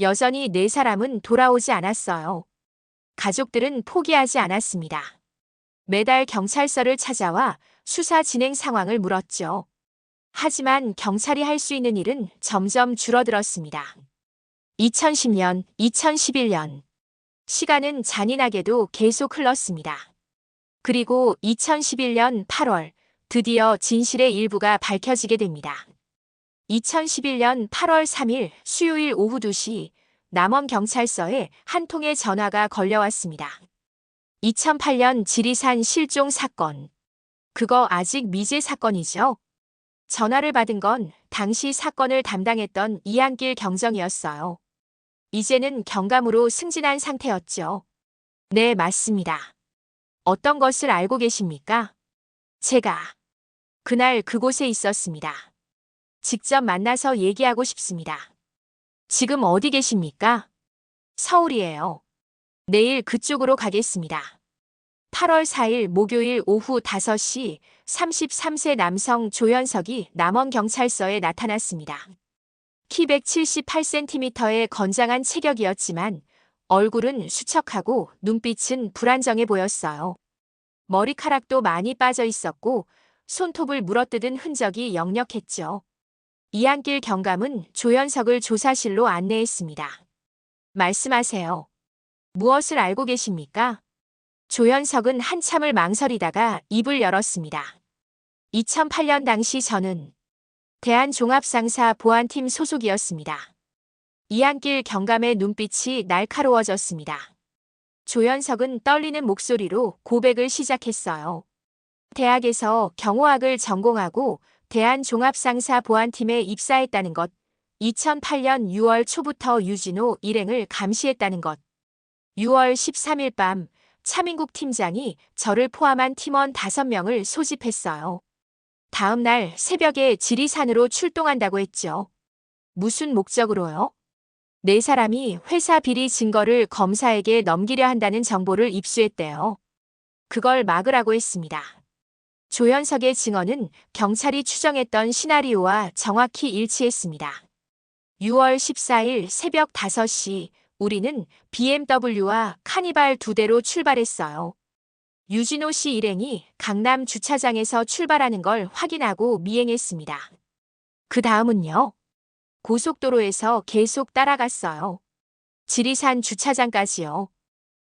여전히 4사람은 돌아오지 않았어요. 가족들은 포기하지 않았습니다. 매달 경찰서를 찾아와 수사 진행 상황을 물었죠. 하지만 경찰이 할 수 있는 일은 점점 줄어들었습니다. 2010년, 2011년. 시간은 잔인하게도 계속 흘렀습니다. 그리고 2011년 8월, 드디어 진실의 일부가 밝혀지게 됩니다. 2011년 8월 3일 수요일 오후 2시 남원경찰서에 한 통의 전화가 걸려왔습니다. 2008년 지리산 실종 사건. 그거 아직 미제 사건이죠? 전화를 받은 건 당시 사건을 담당했던 이한길 경정이었어요. 이제는 경감으로 승진한 상태였죠. 네, 맞습니다. 어떤 것을 알고 계십니까? 제가 그날 그곳에 있었습니다. 직접 만나서 얘기하고 싶습니다. 지금 어디 계십니까? 서울이에요. 내일 그쪽으로 가겠습니다. 8월 4일 목요일 오후 5시 33세 남성 조현석이 남원경찰서에 나타났습니다. 키 178cm의 건장한 체격이었지만 얼굴은 수척하고 눈빛은 불안정해 보였어요. 머리카락도 많이 빠져 있었고 손톱을 물어뜯은 흔적이 역력했죠. 이한길 경감은 조현석을 조사실로 안내했습니다. 말씀하세요. 무엇을 알고 계십니까? 조현석은 한참을 망설이다가 입을 열었습니다. 2008년 당시 저는 대한종합상사 보안팀 소속이었습니다. 이한길 경감의 눈빛이 날카로워졌습니다. 조현석은 떨리는 목소리로 고백을 시작했어요. 대학에서 경호학을 전공하고 대한종합상사 보안팀에 입사했다는 것, 2008년 6월 초부터 유진호 일행을 감시했다는 것, 6월 13일 밤 차민국 팀장이 저를 포함한 팀원 5명을 소집했어요. 다음 날 새벽에 지리산으로 출동한다고 했죠. 무슨 목적으로요? 4사람이 회사 비리 증거를 검사에게 넘기려 한다는 정보를 입수했대요. 그걸 막으라고 했습니다. 조현석의 증언은 경찰이 추정했던 시나리오와 정확히 일치했습니다. 6월 14일 새벽 5시 우리는 BMW와 카니발 2대로 출발했어요. 유진호 씨 일행이 강남 주차장에서 출발하는 걸 확인하고 미행했습니다. 그 다음은요? 고속도로에서 계속 따라갔어요. 지리산 주차장까지요.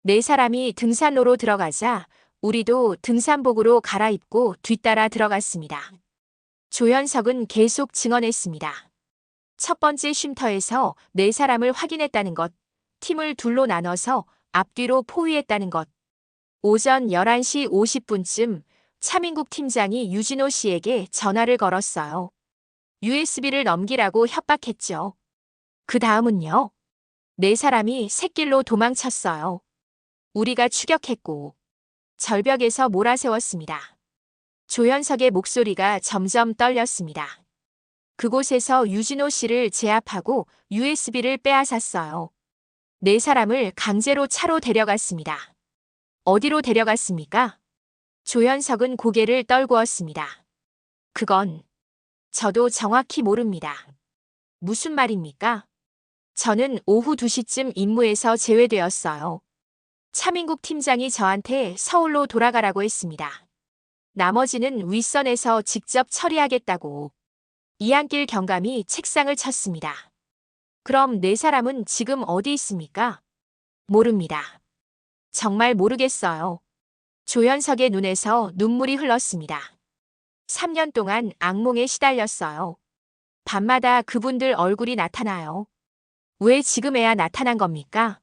4사람이 등산로로 들어가자 우리도 등산복으로 갈아입고 뒤따라 들어갔습니다. 조현석은 계속 증언했습니다. 첫 번째 쉼터에서 4사람을 확인했다는 것, 팀을 둘로 나눠서 앞뒤로 포위했다는 것. 오전 11시 50분쯤 차민국 팀장이 유진호 씨에게 전화를 걸었어요. USB를 넘기라고 협박했죠. 그 다음은요? 4사람이 샛길로 도망쳤어요. 우리가 추격했고 절벽에서 몰아세웠습니다. 조현석의 목소리가 점점 떨렸습니다. 그곳에서 유진호 씨를 제압하고 USB를 빼앗았어요. 4사람을 강제로 차로 데려갔습니다. 어디로 데려갔습니까? 조현석은 고개를 떨구었습니다. 그건 저도 정확히 모릅니다. 무슨 말입니까? 저는 오후 2시쯤 임무에서 제외되었어요. 차민국 팀장이 저한테 서울로 돌아가라고 했습니다. 나머지는 윗선에서 직접 처리하겠다고. 이한길 경감이 책상을 쳤습니다. 그럼 4사람은 지금 어디 있습니까? 모릅니다. 정말 모르겠어요. 조현석의 눈에서 눈물이 흘렀습니다. 3년 동안 악몽에 시달렸어요. 밤마다 그분들 얼굴이 나타나요. 왜 지금에야 나타난 겁니까?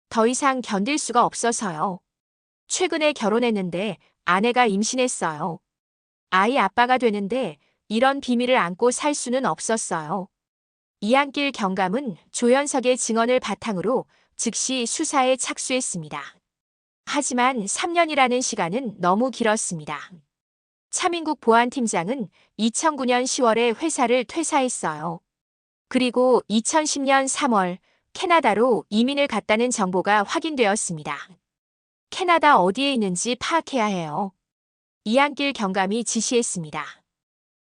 더 이상 견딜 수가 없어서요. 최근에 결혼했는데 아내가 임신했어요. 아이 아빠가 되는데 이런 비밀을 안고 살 수는 없었어요. 이한길 경감은 조연석의 증언을 바탕으로 즉시 수사에 착수했습니다. 하지만 3년이라는 시간은 너무 길었습니다. 차민국 보안팀장은 2009년 10월에 회사를 퇴사했어요. 그리고 2010년 3월 캐나다로 이민을 갔다는 정보가 확인되었습니다. 캐나다 어디에 있는지 파악해야 해요. 이한길 경감이 지시했습니다.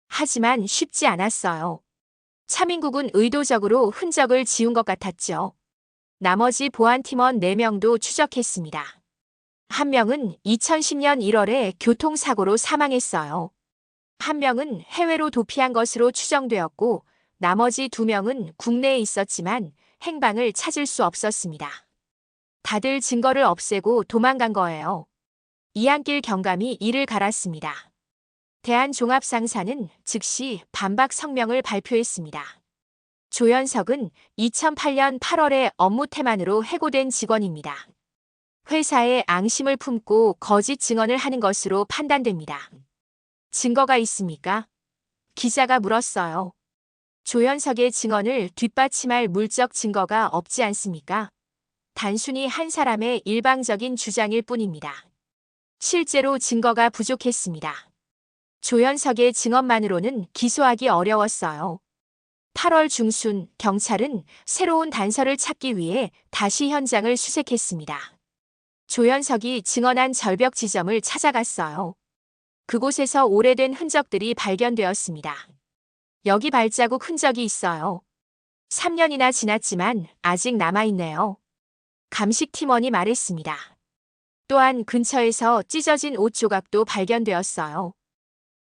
하지만 쉽지 않았어요. 차민국은 의도적으로 흔적을 지운 것 같았죠. 나머지 보안팀원 4명도 추적했습니다. 한 명은 2010년 1월에 교통사고로 사망했어요. 한 명은 해외로 도피한 것으로 추정되었고 나머지 2명은 국내에 있었지만 행방을 찾을 수 없었습니다. 다들 증거를 없애고 도망간 거예요. 이한길 경감이 이를 갈았습니다. 대한종합상사는 즉시 반박 성명을 발표했습니다. 조연석은 2008년 8월에 업무 태만으로 해고된 직원입니다. 회사에 앙심을 품고 거짓 증언을 하는 것으로 판단됩니다. 증거가 있습니까? 기자가 물었어요. 조연석의 증언을 뒷받침할 물적 증거가 없지 않습니까? 단순히 한 사람의 일방적인 주장일 뿐입니다. 실제로 증거가 부족했습니다. 조연석의 증언만으로는 기소하기 어려웠어요. 8월 중순 경찰은 새로운 단서를 찾기 위해 다시 현장을 수색했습니다. 조연석이 증언한 절벽 지점을 찾아갔어요. 그곳에서 오래된 흔적들이 발견되었습니다. 여기 발자국 흔적이 있어요. 3년이나 지났지만 아직 남아있네요. 감식팀원이 말했습니다. 또한 근처에서 찢어진 옷 조각도 발견되었어요.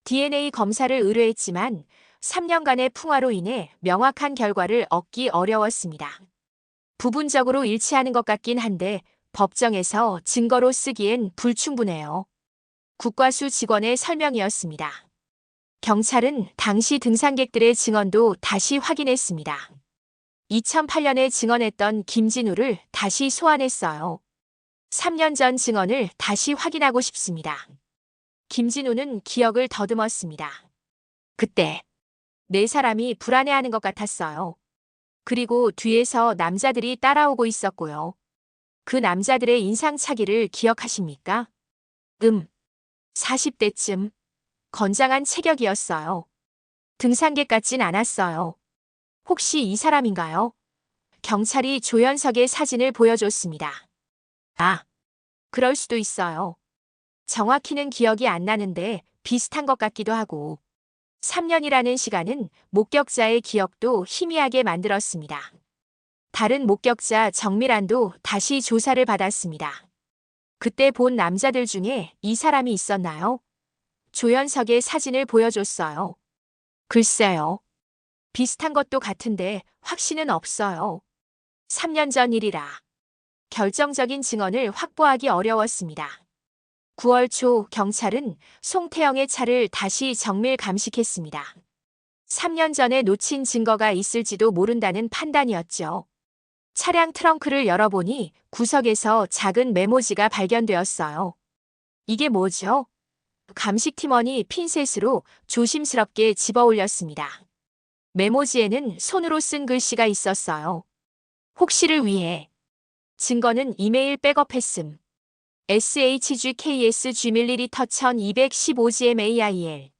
DNA 검사를 의뢰했지만 3년간의 풍화로 인해 명확한 결과를 얻기 어려웠습니다. 부분적으로 일치하는 것 같긴 한데 법정에서 증거로 쓰기엔 불충분해요. 국과수 직원의 설명이었습니다. 경찰은 당시 등산객들의 증언도 다시 확인했습니다. 2008년에 증언했던 김진우를 다시 소환했어요. 3년 전 증언을 다시 확인하고 싶습니다. 김진우는 기억을 더듬었습니다. 그때 4사람이 불안해하는 것 같았어요. 그리고 뒤에서 남자들이 따라오고 있었고요. 그 남자들의 인상차기를 기억하십니까? 40대쯤. 건장한 체격이었어요. 등산객 같진 않았어요. 혹시 이 사람인가요? 경찰이 조연석의 사진을 보여줬습니다. 아, 그럴 수도 있어요. 정확히는 기억이 안 나는데 비슷한 것 같기도 하고. 3년이라는 시간은 목격자의 기억도 희미하게 만들었습니다. 다른 목격자 정밀안도 다시 조사를 받았습니다. 그때 본 남자들 중에 이 사람이 있었나요? 조연석의 사진을 보여줬어요. 글쎄요. 비슷한 것도 같은데 확신은 없어요. 3년 전 일이라. 결정적인 증언을 확보하기 어려웠습니다. 9월 초 경찰은 송태영의 차를 다시 정밀 감식했습니다. 3년 전에 놓친 증거가 있을지도 모른다는 판단이었죠. 차량 트렁크를 열어보니 구석에서 작은 메모지가 발견되었어요. 이게 뭐죠? 감식팀원이 핀셋으로 조심스럽게 집어 올렸습니다. 메모지에는 손으로 쓴 글씨가 있었어요. 혹시를 위해. 증거는 이메일 백업했음. shgks gmil리리터 1215gmail.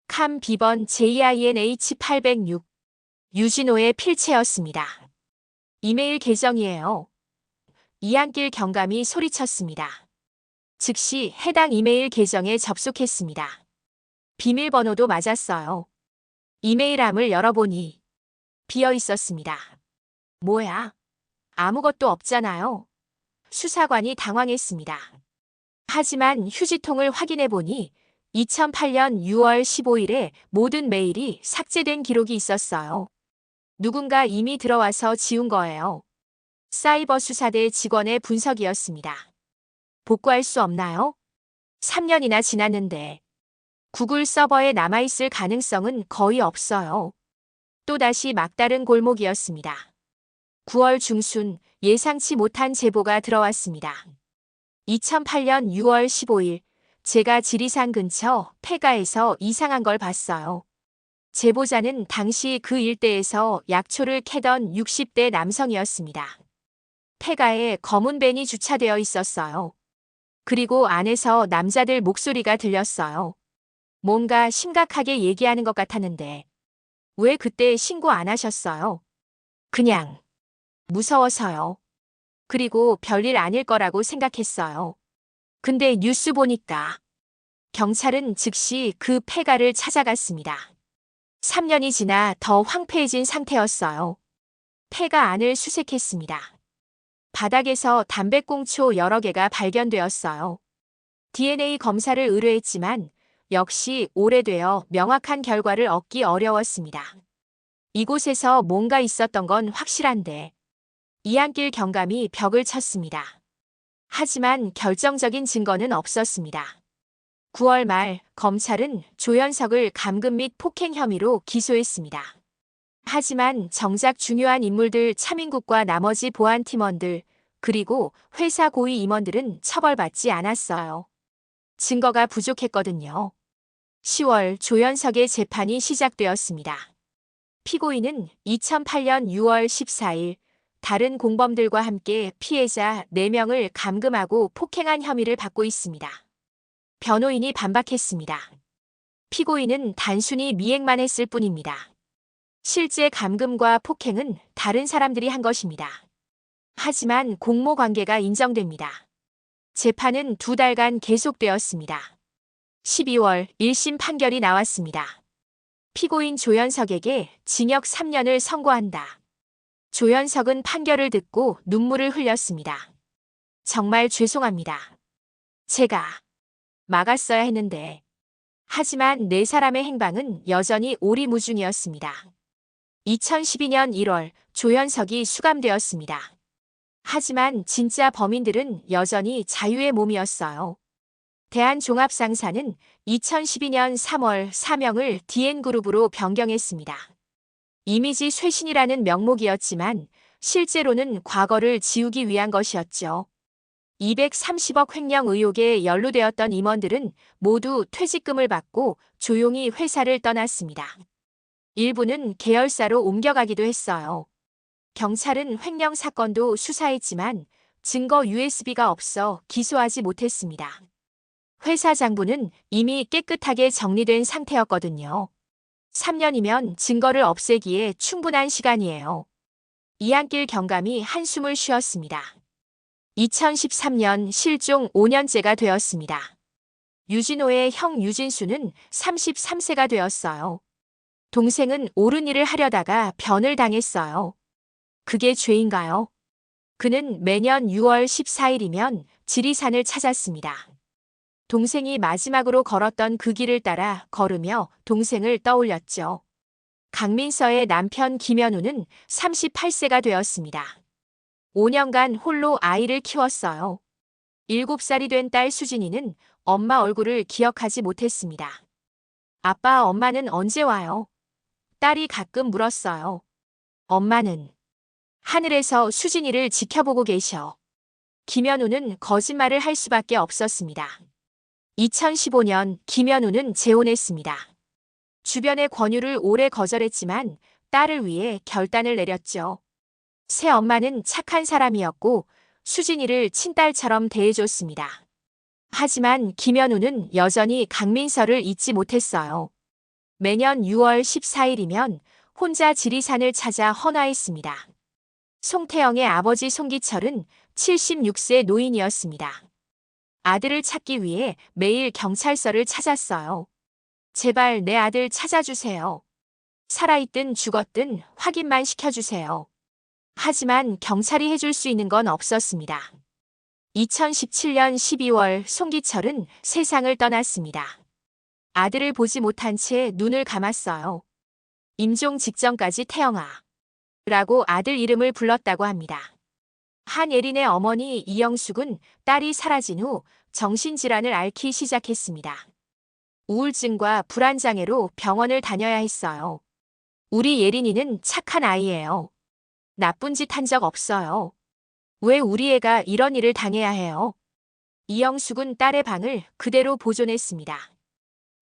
캄 비번 JINH806. 유진호의 필체였습니다. 이메일 계정이에요. 이한길 경감이 소리쳤습니다. 즉시 해당 이메일 계정에 접속했습니다. 비밀번호도 맞았어요. 이메일함을 열어보니 비어 있었습니다. 뭐야? 아무것도 없잖아요. 수사관이 당황했습니다. 하지만 휴지통을 확인해보니 2008년 6월 15일에 모든 메일이 삭제된 기록이 있었어요. 누군가 이미 들어와서 지운 거예요. 사이버 수사대 직원의 분석이었습니다. 복구할 수 없나요? 3년이나 지났는데. 구글 서버에 남아있을 가능성은 거의 없어요. 또다시 막다른 골목이었습니다. 9월 중순 예상치 못한 제보가 들어왔습니다. 2008년 6월 15일 제가 지리산 근처 폐가에서 이상한 걸 봤어요. 제보자는 당시 그 일대에서 약초를 캐던 60대 남성이었습니다. 폐가에 검은 밴이 주차되어 있었어요. 그리고 안에서 남자들 목소리가 들렸어요. 뭔가 심각하게 얘기하는 것 같았는데 왜 그때 신고 안 하셨어요? 그냥 무서워서요. 그리고 별일 아닐 거라고 생각했어요. 근데 뉴스 보니까 경찰은 즉시 그 폐가를 찾아갔습니다. 3년이 지나 더 황폐해진 상태였어요. 폐가 안을 수색했습니다. 바닥에서 담배꽁초 여러 개가 발견되었어요. DNA 검사를 의뢰했지만 역시 오래되어 명확한 결과를 얻기 어려웠습니다. 이곳에서 뭔가 있었던 건 확실한데 이안길 경감이 벽을 쳤습니다. 하지만 결정적인 증거는 없었습니다. 9월 말 검찰은 조현석을 감금 및 폭행 혐의로 기소했습니다. 하지만 정작 중요한 인물들 차민국과 나머지 보안팀원들 그리고 회사 고위 임원들은 처벌받지 않았어요. 증거가 부족했거든요. 10월 조현석의 재판이 시작되었습니다. 피고인은 2008년 6월 14일 다른 공범들과 함께 피해자 4명을 감금하고 폭행한 혐의를 받고 있습니다. 변호인이 반박했습니다. 피고인은 단순히 미행만 했을 뿐입니다. 실제 감금과 폭행은 다른 사람들이 한 것입니다. 하지만 공모 관계가 인정됩니다. 재판은 2달간 계속되었습니다. 12월 1심 판결이 나왔습니다. 피고인 조현석에게 징역 3년을 선고한다. 조현석은 판결을 듣고 눈물을 흘렸습니다. 정말 죄송합니다. 제가 막았어야 했는데. 하지만 4사람의 행방은 여전히 오리무중이었습니다. 2012년 1월 조현석이 수감되었습니다. 하지만 진짜 범인들은 여전히 자유의 몸이었어요. 대한종합상사는 2012년 3월 사명을 DN그룹으로 변경했습니다. 이미지 쇄신이라는 명목이었지만 실제로는 과거를 지우기 위한 것이었죠. 230억 횡령 의혹에 연루되었던 임원들은 모두 퇴직금을 받고 조용히 회사를 떠났습니다. 일부는 계열사로 옮겨가기도 했어요. 경찰은 횡령 사건도 수사했지만 증거 USB가 없어 기소하지 못했습니다. 회사 장부는 이미 깨끗하게 정리된 상태였거든요. 3년이면 증거를 없애기에 충분한 시간이에요. 이안길 경감이 한숨을 쉬었습니다. 2013년 실종 5년째가 되었습니다. 유진호의 형 유진수는 33세가 되었어요. 동생은 옳은 일을 하려다가 변을 당했어요. 그게 죄인가요? 그는 매년 6월 14일이면 지리산을 찾았습니다. 동생이 마지막으로 걸었던 그 길을 따라 걸으며 동생을 떠올렸죠. 강민서의 남편 김현우는 38세가 되었습니다. 5년간 홀로 아이를 키웠어요. 7살이 된 딸 수진이는 엄마 얼굴을 기억하지 못했습니다. 아빠, 엄마는 언제 와요? 딸이 가끔 물었어요. 엄마는 하늘에서 수진이를 지켜보고 계셔. 김현우는 거짓말을 할 수밖에 없었습니다. 2015년 김현우는 재혼했습니다. 주변의 권유를 오래 거절했지만 딸을 위해 결단을 내렸죠. 새 엄마는 착한 사람이었고 수진이를 친딸처럼 대해줬습니다. 하지만 김현우는 여전히 강민서를 잊지 못했어요. 매년 6월 14일이면 혼자 지리산을 찾아 헌화했습니다. 송태영의 아버지 송기철은 76세 노인이었습니다. 아들을 찾기 위해 매일 경찰서를 찾았어요. 제발 내 아들 찾아주세요. 살아있든 죽었든 확인만 시켜주세요. 하지만 경찰이 해줄 수 있는 건 없었습니다. 2017년 12월 송기철은 세상을 떠났습니다. 아들을 보지 못한 채 눈을 감았어요. 임종 직전까지 태영아 라고 아들 이름을 불렀다고 합니다. 한예린의 어머니 이영숙은 딸이 사라진 후 정신질환을 앓기 시작했습니다. 우울증과 불안장애로 병원을 다녀야 했어요. 우리 예린이는 착한 아이예요. 나쁜 짓 한 적 없어요. 왜 우리 애가 이런 일을 당해야 해요? 이영숙은 딸의 방을 그대로 보존했습니다.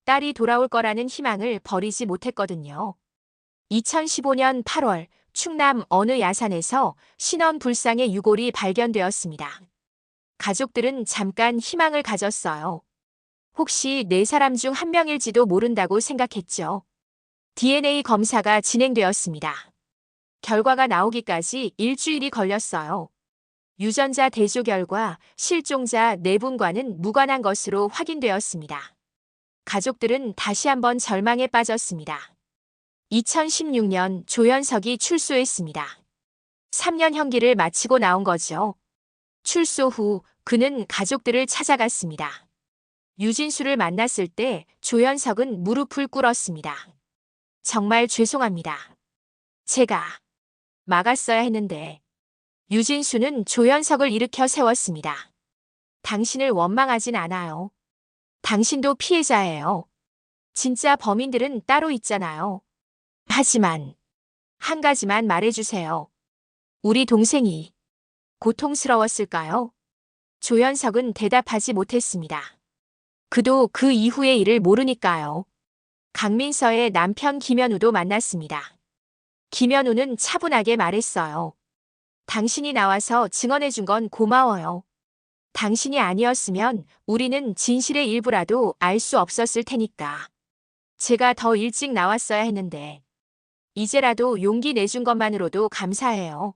딸이 돌아올 거라는 희망을 버리지 못했거든요. 2015년 8월 충남 어느 야산에서 신원 불상의 유골이 발견되었습니다. 가족들은 잠깐 희망을 가졌어요. 혹시 네 사람 중 한 명일지도 모른다고 생각했죠. DNA 검사가 진행되었습니다. 결과가 나오기까지 일주일이 걸렸어요. 유전자 대조 결과 실종자 4분과는 무관한 것으로 확인되었습니다. 가족들은 다시 한번 절망에 빠졌습니다. 2016년 조연석이 출소했습니다. 3년 형기를 마치고 나온 거죠. 출소 후 그는 가족들을 찾아갔습니다. 유진수를 만났을 때 조연석은 무릎을 꿇었습니다. 정말 죄송합니다. 제가 막았어야 했는데. 유진수는 조연석을 일으켜 세웠습니다. 당신을 원망하진 않아요. 당신도 피해자예요. 진짜 범인들은 따로 있잖아요. 하지만 한 가지만 말해주세요. 우리 동생이 고통스러웠을까요? 조연석은 대답하지 못했습니다. 그도 그 이후의 일을 모르니까요. 강민서의 남편 김현우도 만났습니다. 김현우는 차분하게 말했어요. 당신이 나와서 증언해준 건 고마워요. 당신이 아니었으면 우리는 진실의 일부라도 알 수 없었을 테니까. 제가 더 일찍 나왔어야 했는데. 이제라도 용기 내준 것만으로도 감사해요.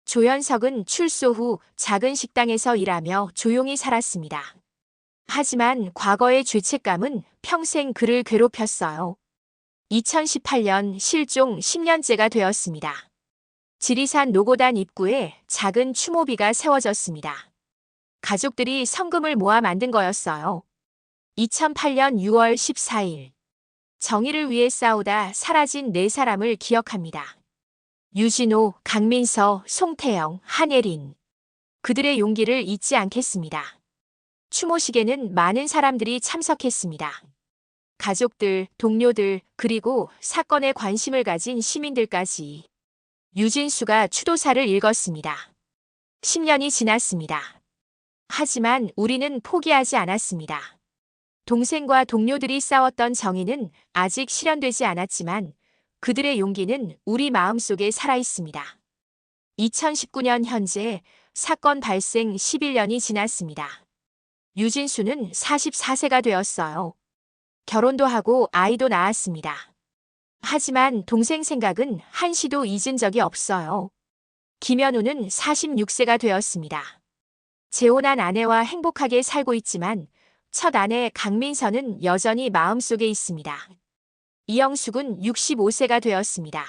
조연석은 출소 후 작은 식당에서 일하며 조용히 살았습니다. 하지만 과거의 죄책감은 평생 그를 괴롭혔어요. 2018년 실종 10년째가 되었습니다. 지리산 노고단 입구에 작은 추모비가 세워졌습니다. 가족들이 성금을 모아 만든 거였어요. 2008년 6월 14일. 정의를 위해 싸우다 사라진 4사람을 기억합니다. 유진호, 강민서, 송태영, 한예린. 그들의 용기를 잊지 않겠습니다. 추모식에는 많은 사람들이 참석했습니다. 가족들, 동료들, 그리고 사건에 관심을 가진 시민들까지. 유진수가 추도사를 읽었습니다. 10년이 지났습니다. 하지만 우리는 포기하지 않았습니다. 동생과 동료들이 싸웠던 정의는 아직 실현되지 않았지만 그들의 용기는 우리 마음속에 살아있습니다. 2019년 현재 사건 발생 11년이 지났습니다. 유진수는 44세가 되었어요. 결혼도 하고 아이도 낳았습니다. 하지만 동생 생각은 한시도 잊은 적이 없어요. 김현우는 46세가 되었습니다. 재혼한 아내와 행복하게 살고 있지만 첫 아내 강민서는 여전히 마음속에 있습니다. 이영숙은 65세가 되었습니다.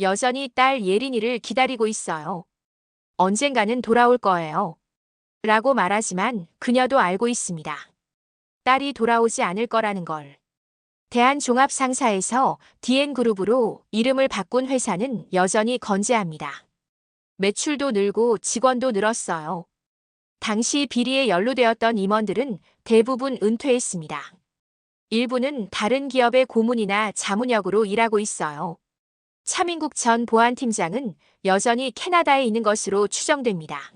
여전히 딸 예린이를 기다리고 있어요. 언젠가는 돌아올 거예요. 라고 말하지만 그녀도 알고 있습니다. 딸이 돌아오지 않을 거라는 걸. 대한종합상사에서 DN그룹으로 이름을 바꾼 회사는 여전히 건재합니다. 매출도 늘고 직원도 늘었어요. 당시 비리에 연루되었던 임원들은 대부분 은퇴했습니다. 일부는 다른 기업의 고문이나 자문역으로 일하고 있어요. 차민국 전 보안팀장은 여전히 캐나다에 있는 것으로 추정됩니다.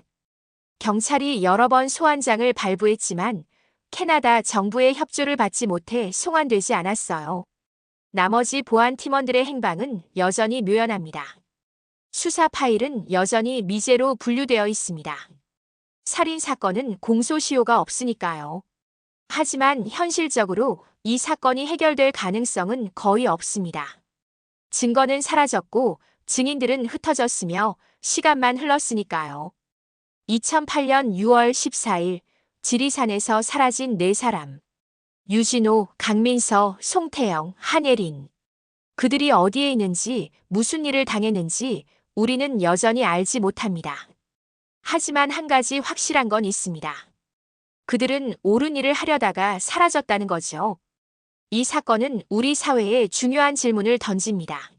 경찰이 여러 번 소환장을 발부했지만 캐나다 정부의 협조를 받지 못해 송환되지 않았어요. 나머지 보안 팀원들의 행방은 여전히 묘연합니다. 수사 파일은 여전히 미제로 분류되어 있습니다. 살인 사건은 공소시효가 없으니까요. 하지만 현실적으로 이 사건이 해결될 가능성은 거의 없습니다. 증거는 사라졌고 증인들은 흩어졌으며 시간만 흘렀으니까요. 2008년 6월 14일 지리산에서 사라진 4사람. 유진호, 강민서, 송태영, 한예린. 그들이 어디에 있는지, 무슨 일을 당했는지 우리는 여전히 알지 못합니다. 하지만 한 가지 확실한 건 있습니다. 그들은 옳은 일을 하려다가 사라졌다는 거죠. 이 사건은 우리 사회에 중요한 질문을 던집니다.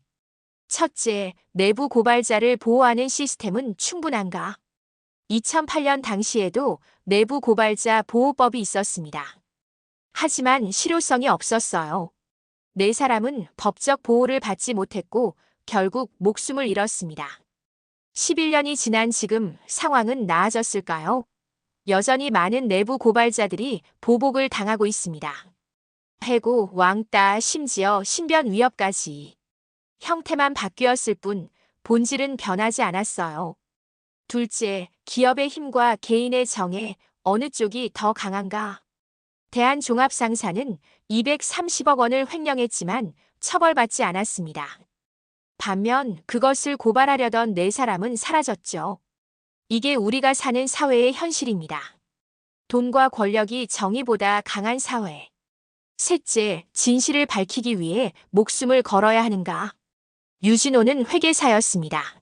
첫째, 내부 고발자를 보호하는 시스템은 충분한가? 2008년 당시에도 내부 고발자 보호법이 있었습니다. 하지만 실효성이 없었어요. 네 사람은 법적 보호를 받지 못했고 결국 목숨을 잃었습니다. 11년이 지난 지금 상황은 나아졌을까요? 여전히 많은 내부 고발자들이 보복을 당하고 있습니다. 해고, 왕따, 심지어 신변 위협까지. 형태만 바뀌었을 뿐 본질은 변하지 않았어요. 둘째, 기업의 힘과 개인의 정에 어느 쪽이 더 강한가? 대한종합상사는 230억 원을 횡령했지만 처벌받지 않았습니다. 반면 그것을 고발하려던 네 사람은 사라졌죠. 이게 우리가 사는 사회의 현실입니다. 돈과 권력이 정의보다 강한 사회. 셋째, 진실을 밝히기 위해 목숨을 걸어야 하는가? 유진호는 회계사였습니다.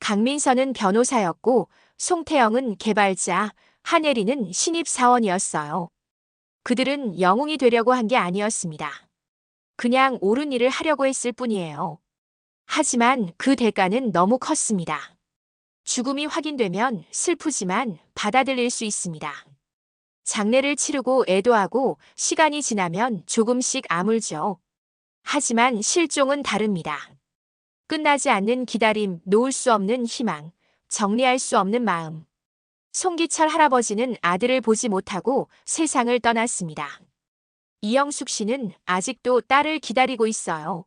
강민선은 변호사였고 송태영은 개발자, 한예리는 신입사원이었어요. 그들은 영웅이 되려고 한 게 아니었습니다. 그냥 옳은 일을 하려고 했을 뿐이에요. 하지만 그 대가는 너무 컸습니다. 죽음이 확인되면 슬프지만 받아들일 수 있습니다. 장례를 치르고 애도하고 시간이 지나면 조금씩 아물죠. 하지만 실종은 다릅니다. 끝나지 않는 기다림, 놓을 수 없는 희망, 정리할 수 없는 마음. 송기철 할아버지는 아들을 보지 못하고 세상을 떠났습니다. 이영숙 씨는 아직도 딸을 기다리고 있어요.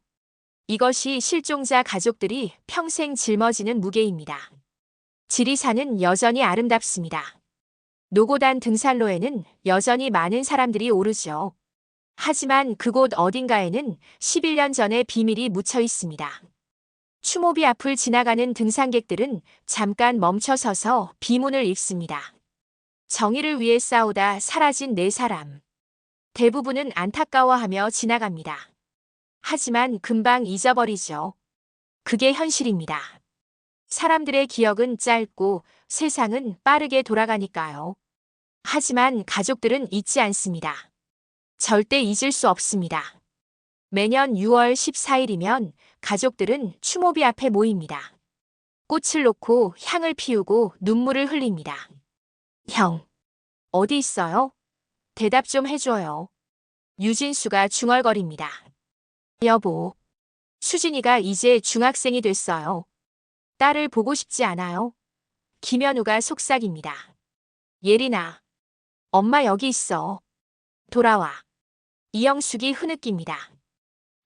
이것이 실종자 가족들이 평생 짊어지는 무게입니다. 지리산은 여전히 아름답습니다. 노고단 등산로에는 여전히 많은 사람들이 오르죠. 하지만 그곳 어딘가에는 11년 전의 비밀이 묻혀 있습니다. 추모비 앞을 지나가는 등산객들은 잠깐 멈춰서서 비문을 읽습니다. 정의를 위해 싸우다 사라진 네 사람. 대부분은 안타까워하며 지나갑니다. 하지만 금방 잊어버리죠. 그게 현실입니다. 사람들의 기억은 짧고 세상은 빠르게 돌아가니까요. 하지만 가족들은 잊지 않습니다. 절대 잊을 수 없습니다. 매년 6월 14일이면 가족들은 추모비 앞에 모입니다. 꽃을 놓고 향을 피우고 눈물을 흘립니다. 형, 어디 있어요? 대답 좀 해줘요. 유진수가 중얼거립니다. 여보, 수진이가 이제 중학생이 됐어요. 딸을 보고 싶지 않아요? 김현우가 속삭입니다. 예린아, 엄마 여기 있어. 돌아와. 이영숙이 흐느낍니다.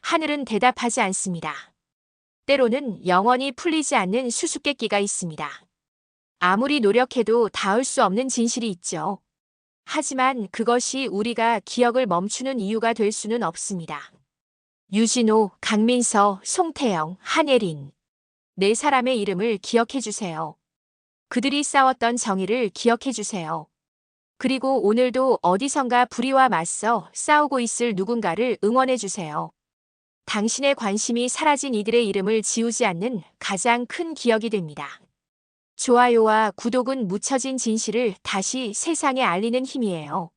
하늘은 대답하지 않습니다. 때로는 영원히 풀리지 않는 수수께끼가 있습니다. 아무리 노력해도 닿을 수 없는 진실이 있죠. 하지만 그것이 우리가 기억을 멈추는 이유가 될 수는 없습니다. 유진호, 강민서, 송태영, 한예린. 네 사람의 이름을 기억해 주세요. 그들이 싸웠던 정의를 기억해 주세요. 그리고 오늘도 어디선가 불의와 맞서 싸우고 있을 누군가를 응원해 주세요. 당신의 관심이 사라진 이들의 이름을 지우지 않는 가장 큰 기억이 됩니다. 좋아요와 구독은 묻혀진 진실을 다시 세상에 알리는 힘이에요.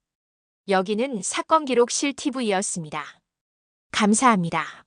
여기는 사건기록실 TV였습니다. 감사합니다.